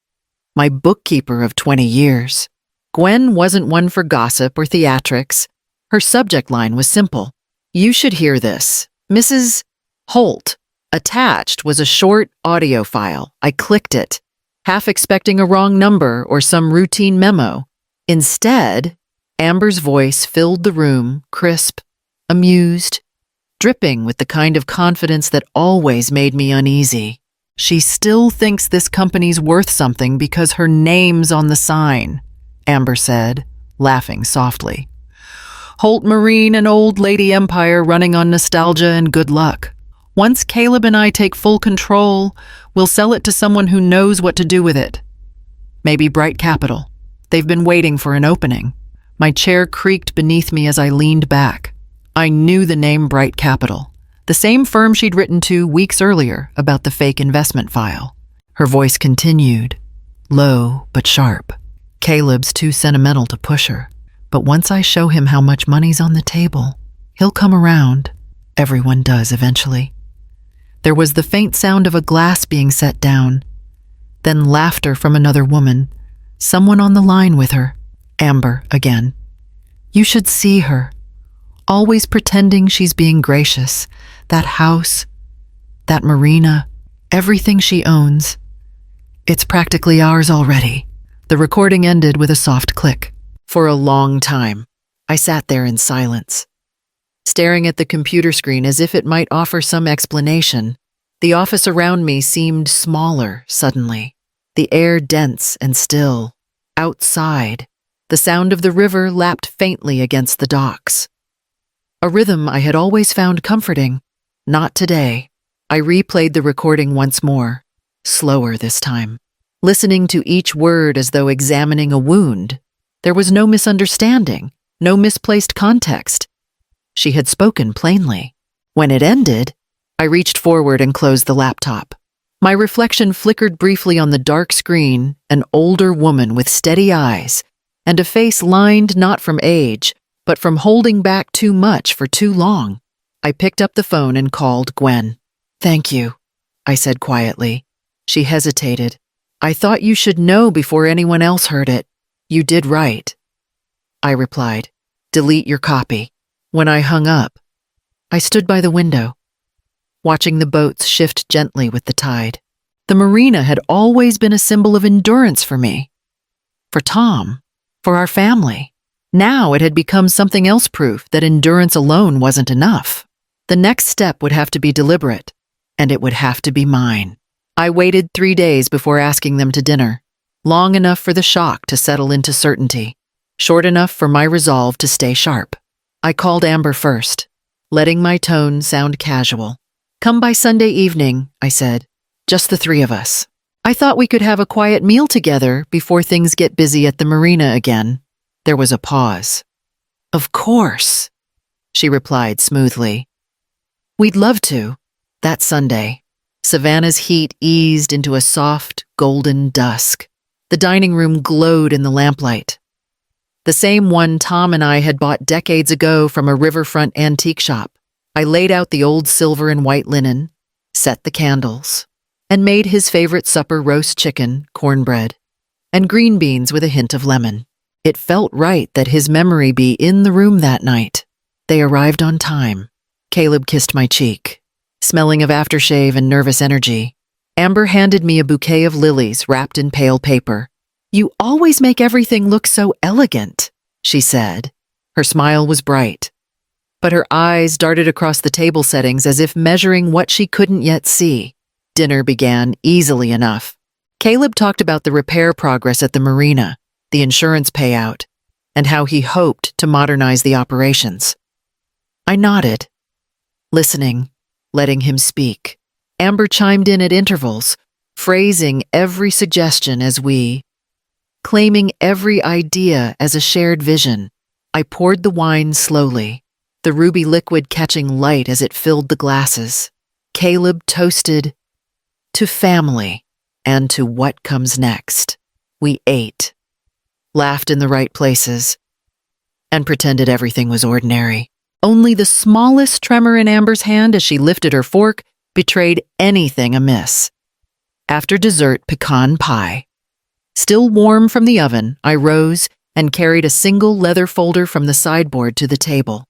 my bookkeeper of 20 years. Gwen wasn't one for gossip or theatrics. Her subject line was simple. You should hear this. Mrs. Holt. Attached was a short audio file. I clicked it, half expecting a wrong number or some routine memo. Instead, Amber's voice filled the room, crisp, amused, dripping with the kind of confidence that always made me uneasy. She still thinks this company's worth something because her name's on the sign, Amber said, laughing softly. Holt Marine, an old lady empire running on nostalgia and good luck. Once Caleb and I take full control, we'll sell it to someone who knows what to do with it. Maybe Bright Capital. They've been waiting for an opening. My chair creaked beneath me as I leaned back. I knew the name Bright Capital, the same firm she'd written to weeks earlier about the fake investment file. Her voice continued, low but sharp. Caleb's too sentimental to push her. But once I show him how much money's on the table, he'll come around. Everyone does eventually. There was the faint sound of a glass being set down, then laughter from another woman, someone on the line with her. Amber again. You should see her, always pretending she's being gracious. That house, that marina, everything she owns. It's practically ours already. The recording ended with a soft click. For a long time, I sat there in silence, staring at the computer screen as if it might offer some explanation. The office around me seemed smaller suddenly, the air dense and still. Outside, the sound of the river lapped faintly against the docks. A rhythm I had always found comforting. Not today. I replayed the recording once more, slower this time, listening to each word as though examining a wound. There was no misunderstanding, no misplaced context. She had spoken plainly. When it ended, I reached forward and closed the laptop. My reflection flickered briefly on the dark screen, an older woman with steady eyes, and a face lined not from age, but from holding back too much for too long. I picked up the phone and called Gwen. Thank you, I said quietly. She hesitated. I thought you should know before anyone else heard it. You did right, I replied. Delete your copy. When I hung up, I stood by the window, watching the boats shift gently with the tide. The marina had always been a symbol of endurance for me, for Tom, for our family. Now it had become something else, proof that endurance alone wasn't enough. The next step would have to be deliberate, and it would have to be mine. I waited 3 days before asking them to dinner. Long enough for the shock to settle into certainty, short enough for my resolve to stay sharp. I called Amber first, letting my tone sound casual. Come by Sunday evening, I said. Just the three of us. I thought we could have a quiet meal together before things get busy at the marina again. There was a pause. Of course, she replied smoothly. We'd love to. That Sunday, Savannah's heat eased into a soft, golden dusk. The dining room glowed in the lamplight. The same one Tom and I had bought decades ago from a riverfront antique shop. I laid out the old silver and white linen, set the candles, and made his favorite supper roast chicken, cornbread, and green beans with a hint of lemon. It felt right that his memory be in the room that night. They arrived on time. Caleb kissed my cheek, smelling of aftershave and nervous energy. Amber handed me a bouquet of lilies wrapped in pale paper. You always make everything look so elegant, she said. Her smile was bright, but her eyes darted across the table settings as if measuring what she couldn't yet see. Dinner began easily enough. Caleb talked about the repair progress at the marina, the insurance payout, and how he hoped to modernize the operations. I nodded, listening, letting him speak. Amber chimed in at intervals, phrasing every suggestion as we, claiming every idea as a shared vision. I poured the wine slowly, the ruby liquid catching light as it filled the glasses. Caleb toasted to family and to what comes next. We ate, laughed in the right places, and pretended everything was ordinary. Only the smallest tremor in Amber's hand as she lifted her fork betrayed anything amiss. After dessert pecan pie, still warm from the oven, I rose and carried a single leather folder from the sideboard to the table.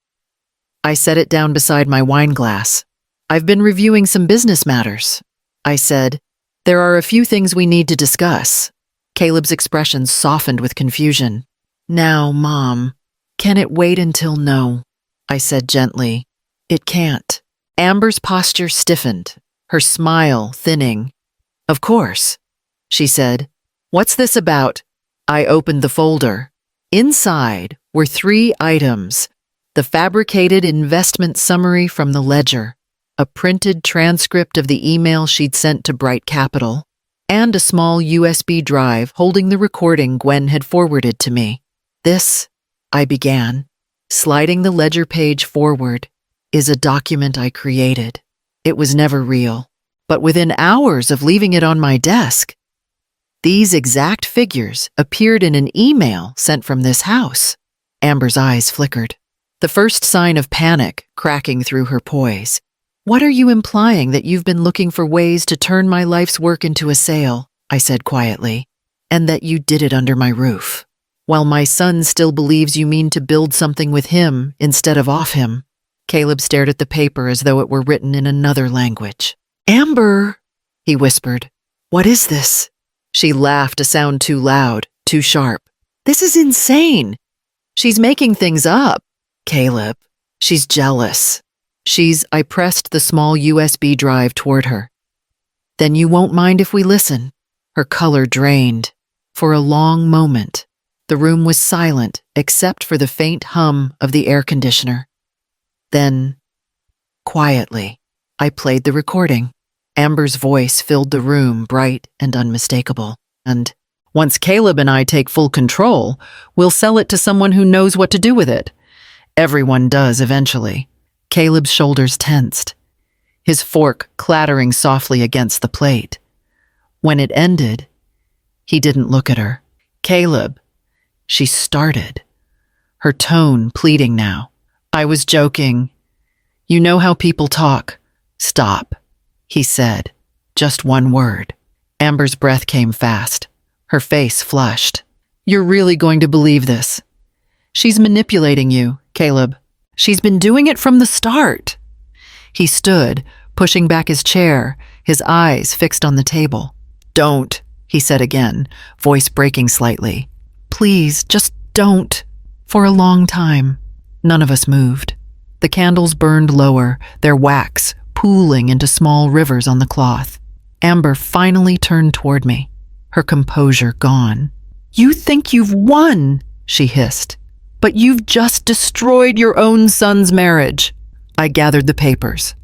I set it down beside my wine glass. I've been reviewing some business matters, I said. There are a few things we need to discuss. Caleb's expression softened with confusion. Now, Mom, can it wait until no? I said gently. It can't. Amber's posture stiffened, her smile thinning. Of course, she said. What's this about? I opened the folder. Inside were 3 items: the fabricated investment summary from the ledger, a printed transcript of the email she'd sent to Bright Capital, and a small USB drive holding the recording Gwen had forwarded to me. This, I began, sliding the ledger page forward, is a document I created. It was never real, but within hours of leaving it on my desk, these exact figures appeared in an email sent from this house. Amber's eyes flickered, the first sign of panic cracking through her poise. What are you implying, that you've been looking for ways to turn my life's work into a sale? I said quietly, and that you did it under my roof. While my son still believes you mean to build something with him instead of off him. Caleb stared at the paper as though it were written in another language. Amber, he whispered. What is this? She laughed, a sound too loud, too sharp. This is insane. She's making things up. Caleb, she's jealous. I pressed the small USB drive toward her. Then you won't mind if we listen? Her color drained. For a long moment, the room was silent except for the faint hum of the air conditioner. Then, quietly, I played the recording. Amber's voice filled the room, bright and unmistakable. And, once Caleb and I take full control, we'll sell it to someone who knows what to do with it. Everyone does eventually. Caleb's shoulders tensed, his fork clattering softly against the plate. When it ended, he didn't look at her. Caleb, she started, her tone pleading now. I was joking. You know how people talk. Stop, he said, just one word. Amber's breath came fast. Her face flushed. You're really going to believe this? She's manipulating you, Caleb. She's been doing it from the start. He stood, pushing back his chair, his eyes fixed on the table. Don't, he said again, voice breaking slightly. Please, just don't. For a long time, none of us moved. The candles burned lower, their wax pooling into small rivers on the cloth. Amber finally turned toward me, her composure gone. You think you've won, she hissed, but you've just destroyed your own son's marriage. I gathered the papers.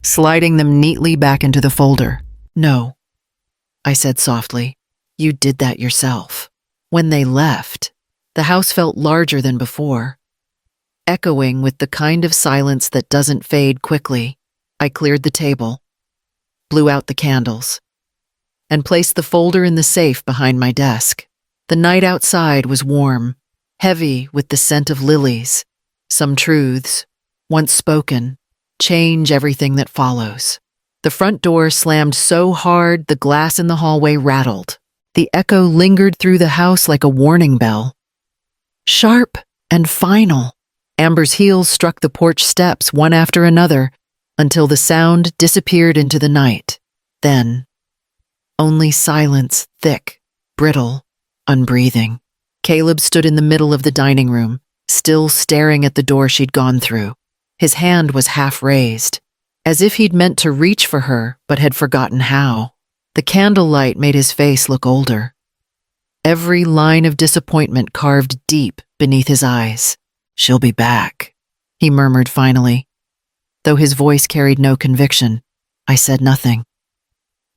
sliding them neatly back into the folder. "No," I said softly. "You did that yourself." When they left, the house felt larger than before, echoing with the kind of silence that doesn't fade quickly. I cleared the table, blew out the candles, and placed the folder in the safe behind my desk. The night outside was warm, heavy with the scent of lilies. Some truths, once spoken, change everything that follows. The front door slammed so hard the glass in the hallway rattled. The echo lingered through the house like a warning bell. Sharp and final. Amber's heels struck the porch steps one after another until the sound disappeared into the night. Then, only silence, thick, brittle, unbreathing. Caleb stood in the middle of the dining room, still staring at the door she'd gone through. His hand was half raised, as if he'd meant to reach for her but had forgotten how. The candlelight made his face look older. Every line of disappointment carved deep beneath his eyes. "She'll be back," he murmured finally. Though his voice carried no conviction, I said nothing.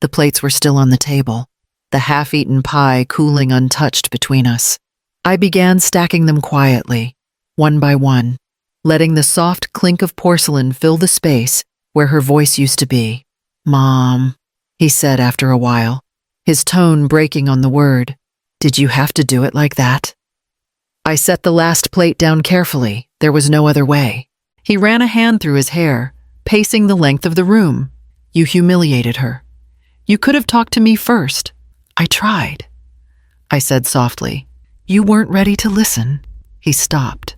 The plates were still on the table, the half-eaten pie cooling untouched between us. I began stacking them quietly, one by one, letting the soft clink of porcelain fill the space where her voice used to be. "Mom," he said after a while, his tone breaking on the word. "Did you have to do it like that?" I set the last plate down carefully. There was no other way. He ran a hand through his hair, pacing the length of the room. "You humiliated her. You could have talked to me first." "I tried," I said softly. "You weren't ready to listen." He stopped,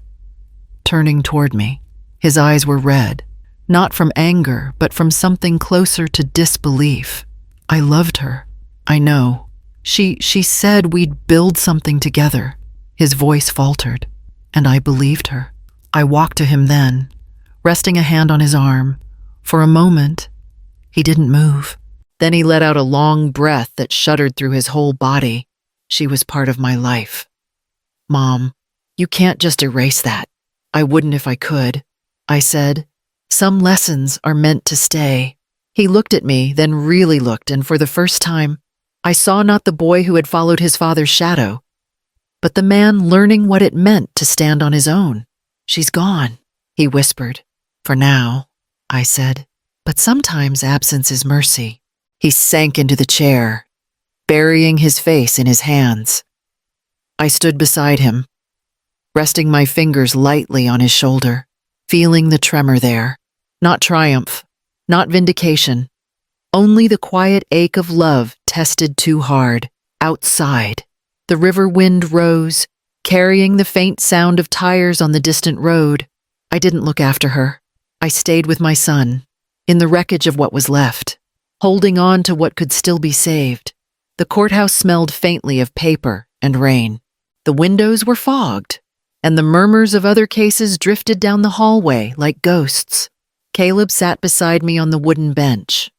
turning toward me. His eyes were red, not from anger, but from something closer to disbelief. "I loved her. I know. She said we'd build something together." His voice faltered, and I believed her. I walked to him then, resting a hand on his arm. For a moment, he didn't move. Then he let out a long breath that shuddered through his whole body. "She was part of my life. Mom, you can't just erase that." "I wouldn't if I could," I said. "Some lessons are meant to stay." He looked at me, then really looked, and for the first time, I saw not the boy who had followed his father's shadow, but the man learning what it meant to stand on his own. "She's gone," he whispered. "For now," I said. "But sometimes absence is mercy." He sank into the chair, burying his face in his hands. I stood beside him, resting my fingers lightly on his shoulder, feeling the tremor there. Not triumph, not vindication, only the quiet ache of love tested too hard. Outside, the river wind rose, carrying the faint sound of tires on the distant road. I didn't look after her. I stayed with my son, in the wreckage of what was left, holding on to what could still be saved. The courthouse smelled faintly of paper and rain. The windows were fogged, and the murmurs of other cases drifted down the hallway like ghosts. Caleb sat beside me on the wooden bench,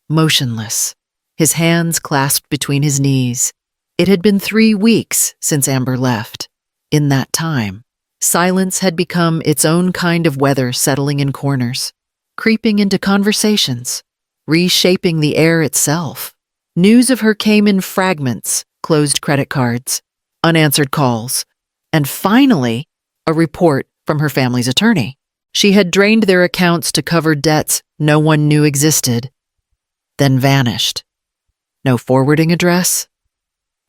motionless, his hands clasped between his knees. It had been 3 weeks since Amber left. In that time, silence had become its own kind of weather, settling in corners, creeping into conversations, reshaping the air itself. News of her came in fragments: closed credit cards, unanswered calls, and finally, a report from her family's attorney. She had drained their accounts to cover debts no one knew existed, then vanished. No forwarding address,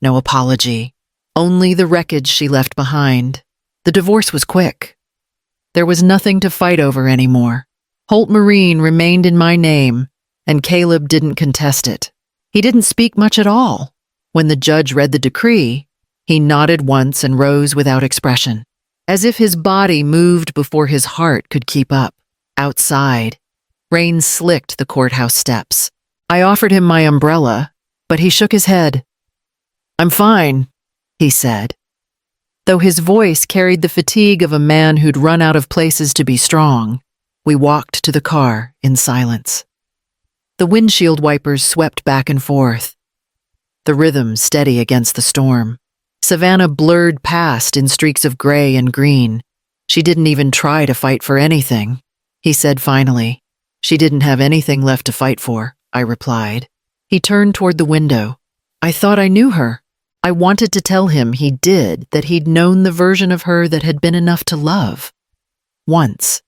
no apology, only the wreckage she left behind. The divorce was quick. There was nothing to fight over anymore. Holt Marine remained in my name, and Caleb didn't contest it. He didn't speak much at all. When the judge read the decree, he nodded once and rose without expression, as if his body moved before his heart could keep up. Outside, rain slicked the courthouse steps. I offered him my umbrella, but he shook his head. "I'm fine," he said, though his voice carried the fatigue of a man who'd run out of places to be strong. We walked to the car in silence. The windshield wipers swept back and forth, the rhythm steady against the storm. Savannah blurred past in streaks of gray and green. She didn't even try to fight for anything. He said finally, She didn't have anything left to fight for, I replied. He turned toward the window. I thought I knew her. I wanted to tell him he did, that he'd known the version of her that had been enough to love. Once.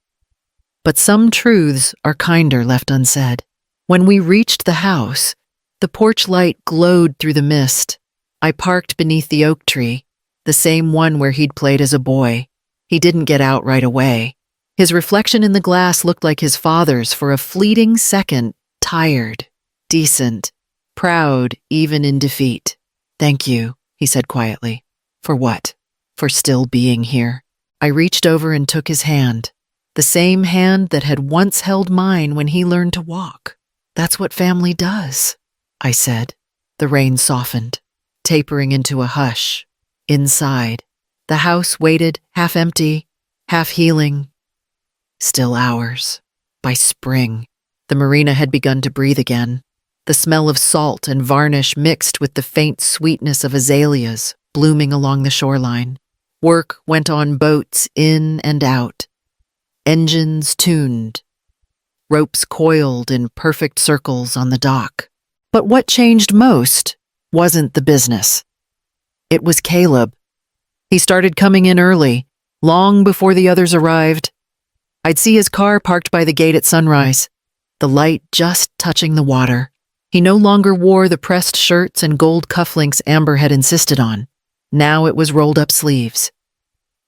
But some truths are kinder left unsaid. When we reached the house, the porch light glowed through the mist. I parked beneath the oak tree, the same one where he'd played as a boy. He didn't get out right away. His reflection in the glass looked like his father's for a fleeting second, tired, decent, proud even in defeat. Thank you, he said quietly. For what? For still being here. I reached over and took his hand, the same hand that had once held mine when he learned to walk. That's what family does, I said. The rain softened, tapering into a hush. Inside, the house waited, half empty, half healing. Still hours. By spring, the marina had begun to breathe again. The smell of salt and varnish mixed with the faint sweetness of azaleas blooming along the shoreline. Work went on boats in and out. Engines tuned. Ropes coiled in perfect circles on the dock. But what changed most wasn't the business. It was Caleb. He started coming in early, long before the others arrived. I'd see his car parked by the gate at sunrise, the light just touching the water. He no longer wore the pressed shirts and gold cufflinks Amber had insisted on. Now it was rolled-up sleeves.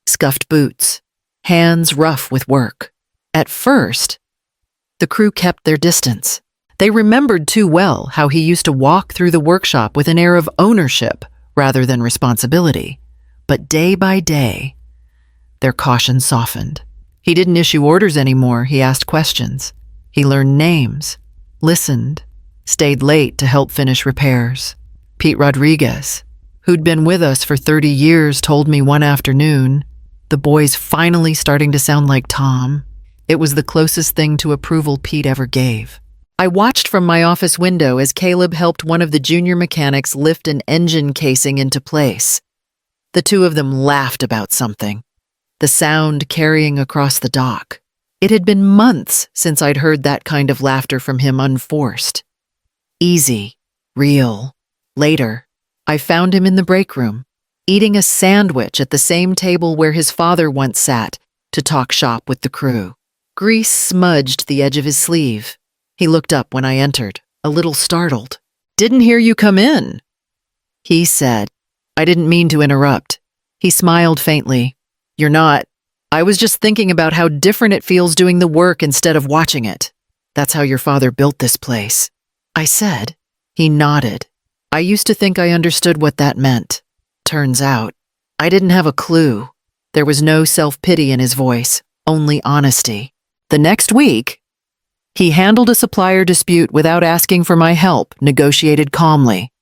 Scuffed boots, hands rough with work. At first, the crew kept their distance. They remembered too well how he used to walk through the workshop with an air of ownership rather than responsibility. But day by day, their caution softened. He didn't issue orders anymore, he asked questions. He learned names, listened, stayed late to help finish repairs. Pete Rodriguez, who'd been with us for 30 years, told me one afternoon, the boy's finally starting to sound like Tom. It was the closest thing to approval Pete ever gave. I watched from my office window as Caleb helped one of the junior mechanics lift an engine casing into place. The two of them laughed about something, the sound carrying across the dock. It had been months since I'd heard that kind of laughter from him unforced. Easy, real. Later, I found him in the break room, eating a sandwich at the same table where his father once sat to talk shop with the crew. Grease smudged the edge of his sleeve. He looked up when I entered, a little startled. "Didn't hear you come in," he said. I didn't mean to interrupt. He smiled faintly. "You're not. I was just thinking about how different it feels doing the work instead of watching it. That's how your father built this place," I said. He nodded. I used to think I understood what that meant. Turns out, I didn't have a clue. There was no self-pity in his voice, only honesty. The next week, he handled a supplier dispute without asking for my help, negotiated calmly,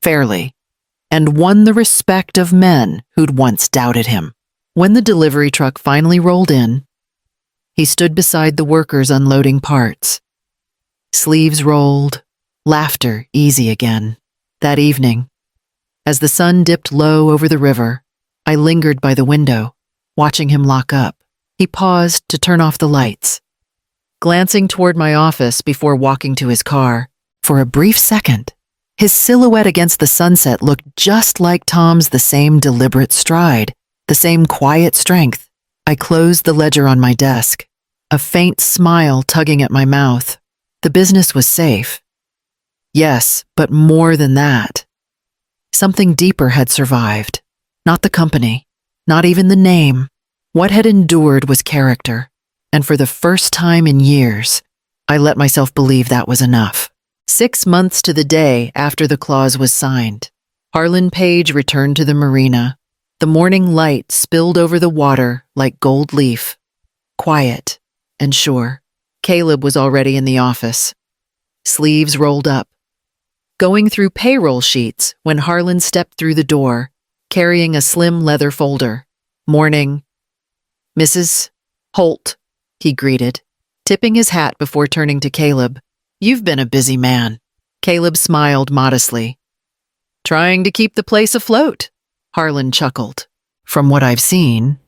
fairly, and won the respect of men who'd once doubted him. When the delivery truck finally rolled in, he stood beside the workers unloading parts. Sleeves rolled, laughter easy again. That evening, as the sun dipped low over the river, I lingered by the window, watching him lock up. He paused to turn off the lights, glancing toward my office before walking to his car. For a brief second, his silhouette against the sunset looked just like Tom's, the same deliberate stride, the same quiet strength. I closed the ledger on my desk, a faint smile tugging at my mouth. The business was safe. Yes, but more than that. Something deeper had survived. Not the company, not even the name. What had endured was character, and for the first time in years, I let myself believe that was enough. 6 months to the day after the clause was signed, Harlan Page returned to the marina. The morning light spilled over the water like gold leaf. Quiet and sure. Caleb was already in the office, sleeves rolled up, going through payroll sheets when Harlan stepped through the door, carrying a slim leather folder. "Morning, Mrs. Holt," he greeted, tipping his hat before turning to Caleb. "You've been a busy man." Caleb smiled modestly. "Trying to keep the place afloat," Harlan chuckled. "From what I've seen,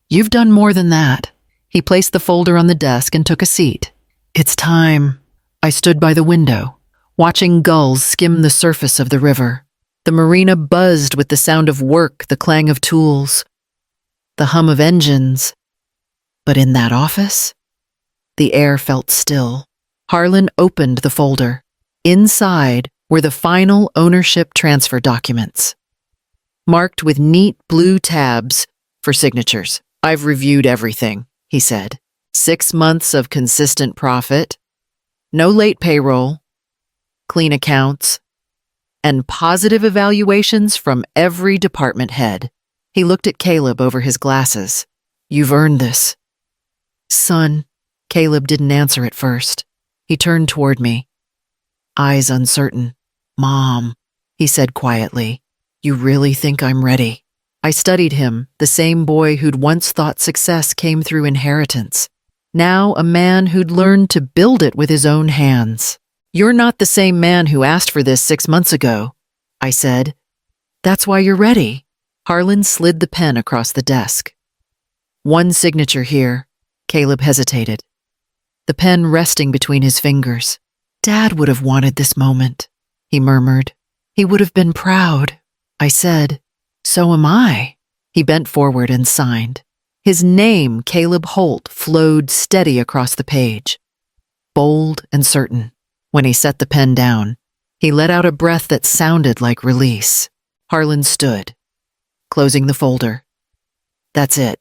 you've done more than that." He placed the folder on the desk and took a seat. It's time. I stood by the window, watching gulls skim the surface of the river. The marina buzzed with the sound of work, the clang of tools, the hum of engines. But in that office, the air felt still. Harlan opened the folder. Inside were the final ownership transfer documents, marked with neat blue tabs for signatures. "I've reviewed everything," he said. 6 months of consistent profit, no late payroll, clean accounts, and positive evaluations from every department head. He looked at Caleb over his glasses. "You've earned this." "Son," Caleb didn't answer at first. He turned toward me, eyes uncertain. "Mom," he said quietly, "you really think I'm ready?" I studied him, the same boy who'd once thought success came through inheritance. Now a man who'd learned to build it with his own hands. "You're not the same man who asked for this 6 months ago," I said. "That's why you're ready." Harlan slid the pen across the desk. "One signature here." Caleb hesitated, the pen resting between his fingers. "Dad would have wanted this moment," he murmured. "He would have been proud." I said, "So am I." He bent forward and signed. His name, Caleb Holt, flowed steady across the page, bold and certain. When he set the pen down, he let out a breath that sounded like release. Harlan stood, closing the folder. "That's it.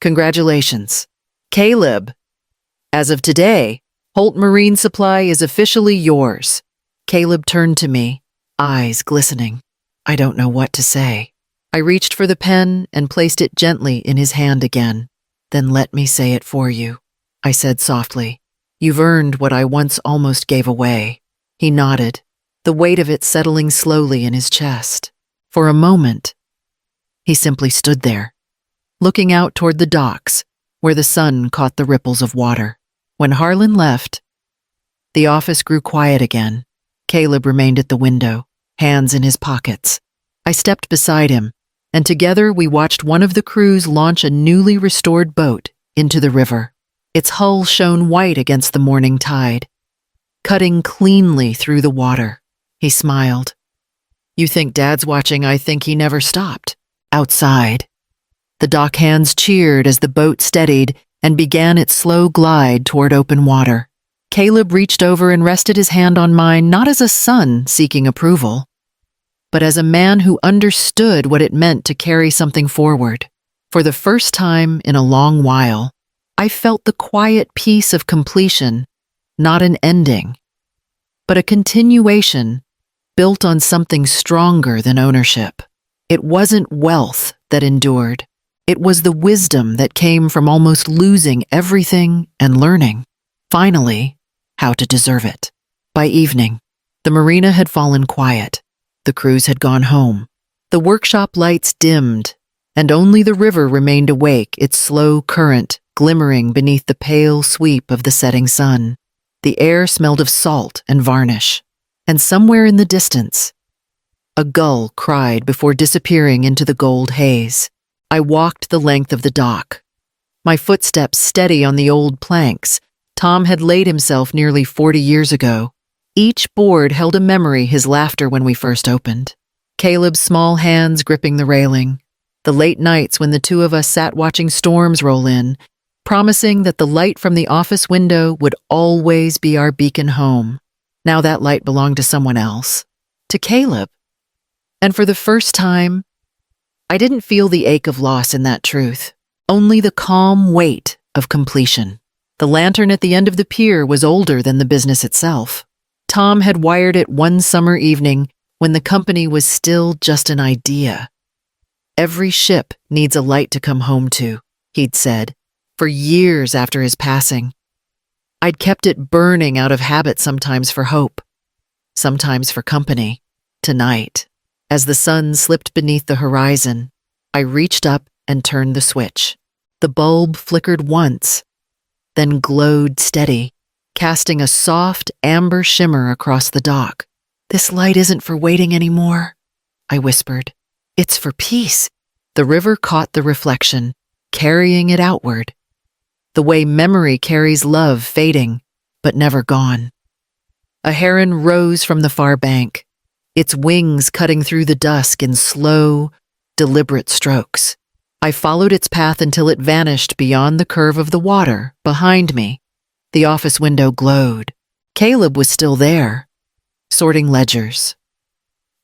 Congratulations. Caleb, as of today, Holt Marine Supply is officially yours." Caleb turned to me, eyes glistening. I don't know what to say. I reached for the pen and placed it gently in his hand again. "Then let me say it for you," I said softly. "You've earned what I once almost gave away." He nodded, the weight of it settling slowly in his chest. For a moment, he simply stood there, looking out toward the docks, where the sun caught the ripples of water. When Harlan left, the office grew quiet again. Caleb remained at the window, hands in his pockets. I stepped beside him, and together we watched one of the crews launch a newly restored boat into the river. Its hull shone white against the morning tide, cutting cleanly through the water. He smiled. "You think Dad's watching? I think he never stopped." Outside, the dock hands cheered as the boat steadied and began its slow glide toward open water. Caleb reached over and rested his hand on mine, not as a son seeking approval, but as a man who understood what it meant to carry something forward. For the first time in a long while, I felt the quiet peace of completion, not an ending, but a continuation built on something stronger than ownership. It wasn't wealth that endured. It was the wisdom that came from almost losing everything and learning, finally, how to deserve it. By evening, the marina had fallen quiet. The crews had gone home. The workshop lights dimmed, and only the river remained awake, its slow current glimmering beneath the pale sweep of the setting sun. The air smelled of salt and varnish, and somewhere in the distance, a gull cried before disappearing into the gold haze. I walked the length of the dock, my footsteps steady on the old planks Tom had laid himself nearly 40 years ago. Each board held a memory, his laughter when we first opened, Caleb's small hands gripping the railing, the late nights when the two of us sat watching storms roll in, promising that the light from the office window would always be our beacon home. Now that light belonged to someone else, to Caleb. And for the first time, I didn't feel the ache of loss in that truth, only the calm weight of completion. The lantern at the end of the pier was older than the business itself. Tom had wired it one summer evening when the company was still just an idea. "Every ship needs a light to come home to," he'd said, for years after his passing. I'd kept it burning out of habit, sometimes for hope, sometimes for company. Tonight, as the sun slipped beneath the horizon, I reached up and turned the switch. The bulb flickered once, then glowed steady, casting a soft amber shimmer across the dock. "This light isn't for waiting anymore," I whispered. "It's for peace." The river caught the reflection, carrying it outward. The way memory carries love fading, but never gone. A heron rose from the far bank, its wings cutting through the dusk in slow, deliberate strokes. I followed its path until it vanished beyond the curve of the water behind me. The office window glowed. Caleb was still there, sorting ledgers,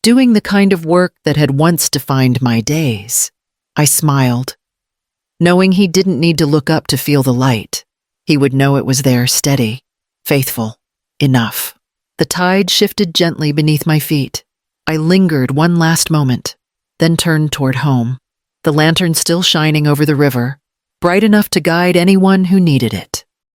doing the kind of work that had once defined my days. I smiled, knowing he didn't need to look up to feel the light. He would know it was there, steady, faithful, enough. The tide shifted gently beneath my feet. I lingered one last moment, then turned toward home, the lantern still shining over the river, bright enough to guide anyone who needed it.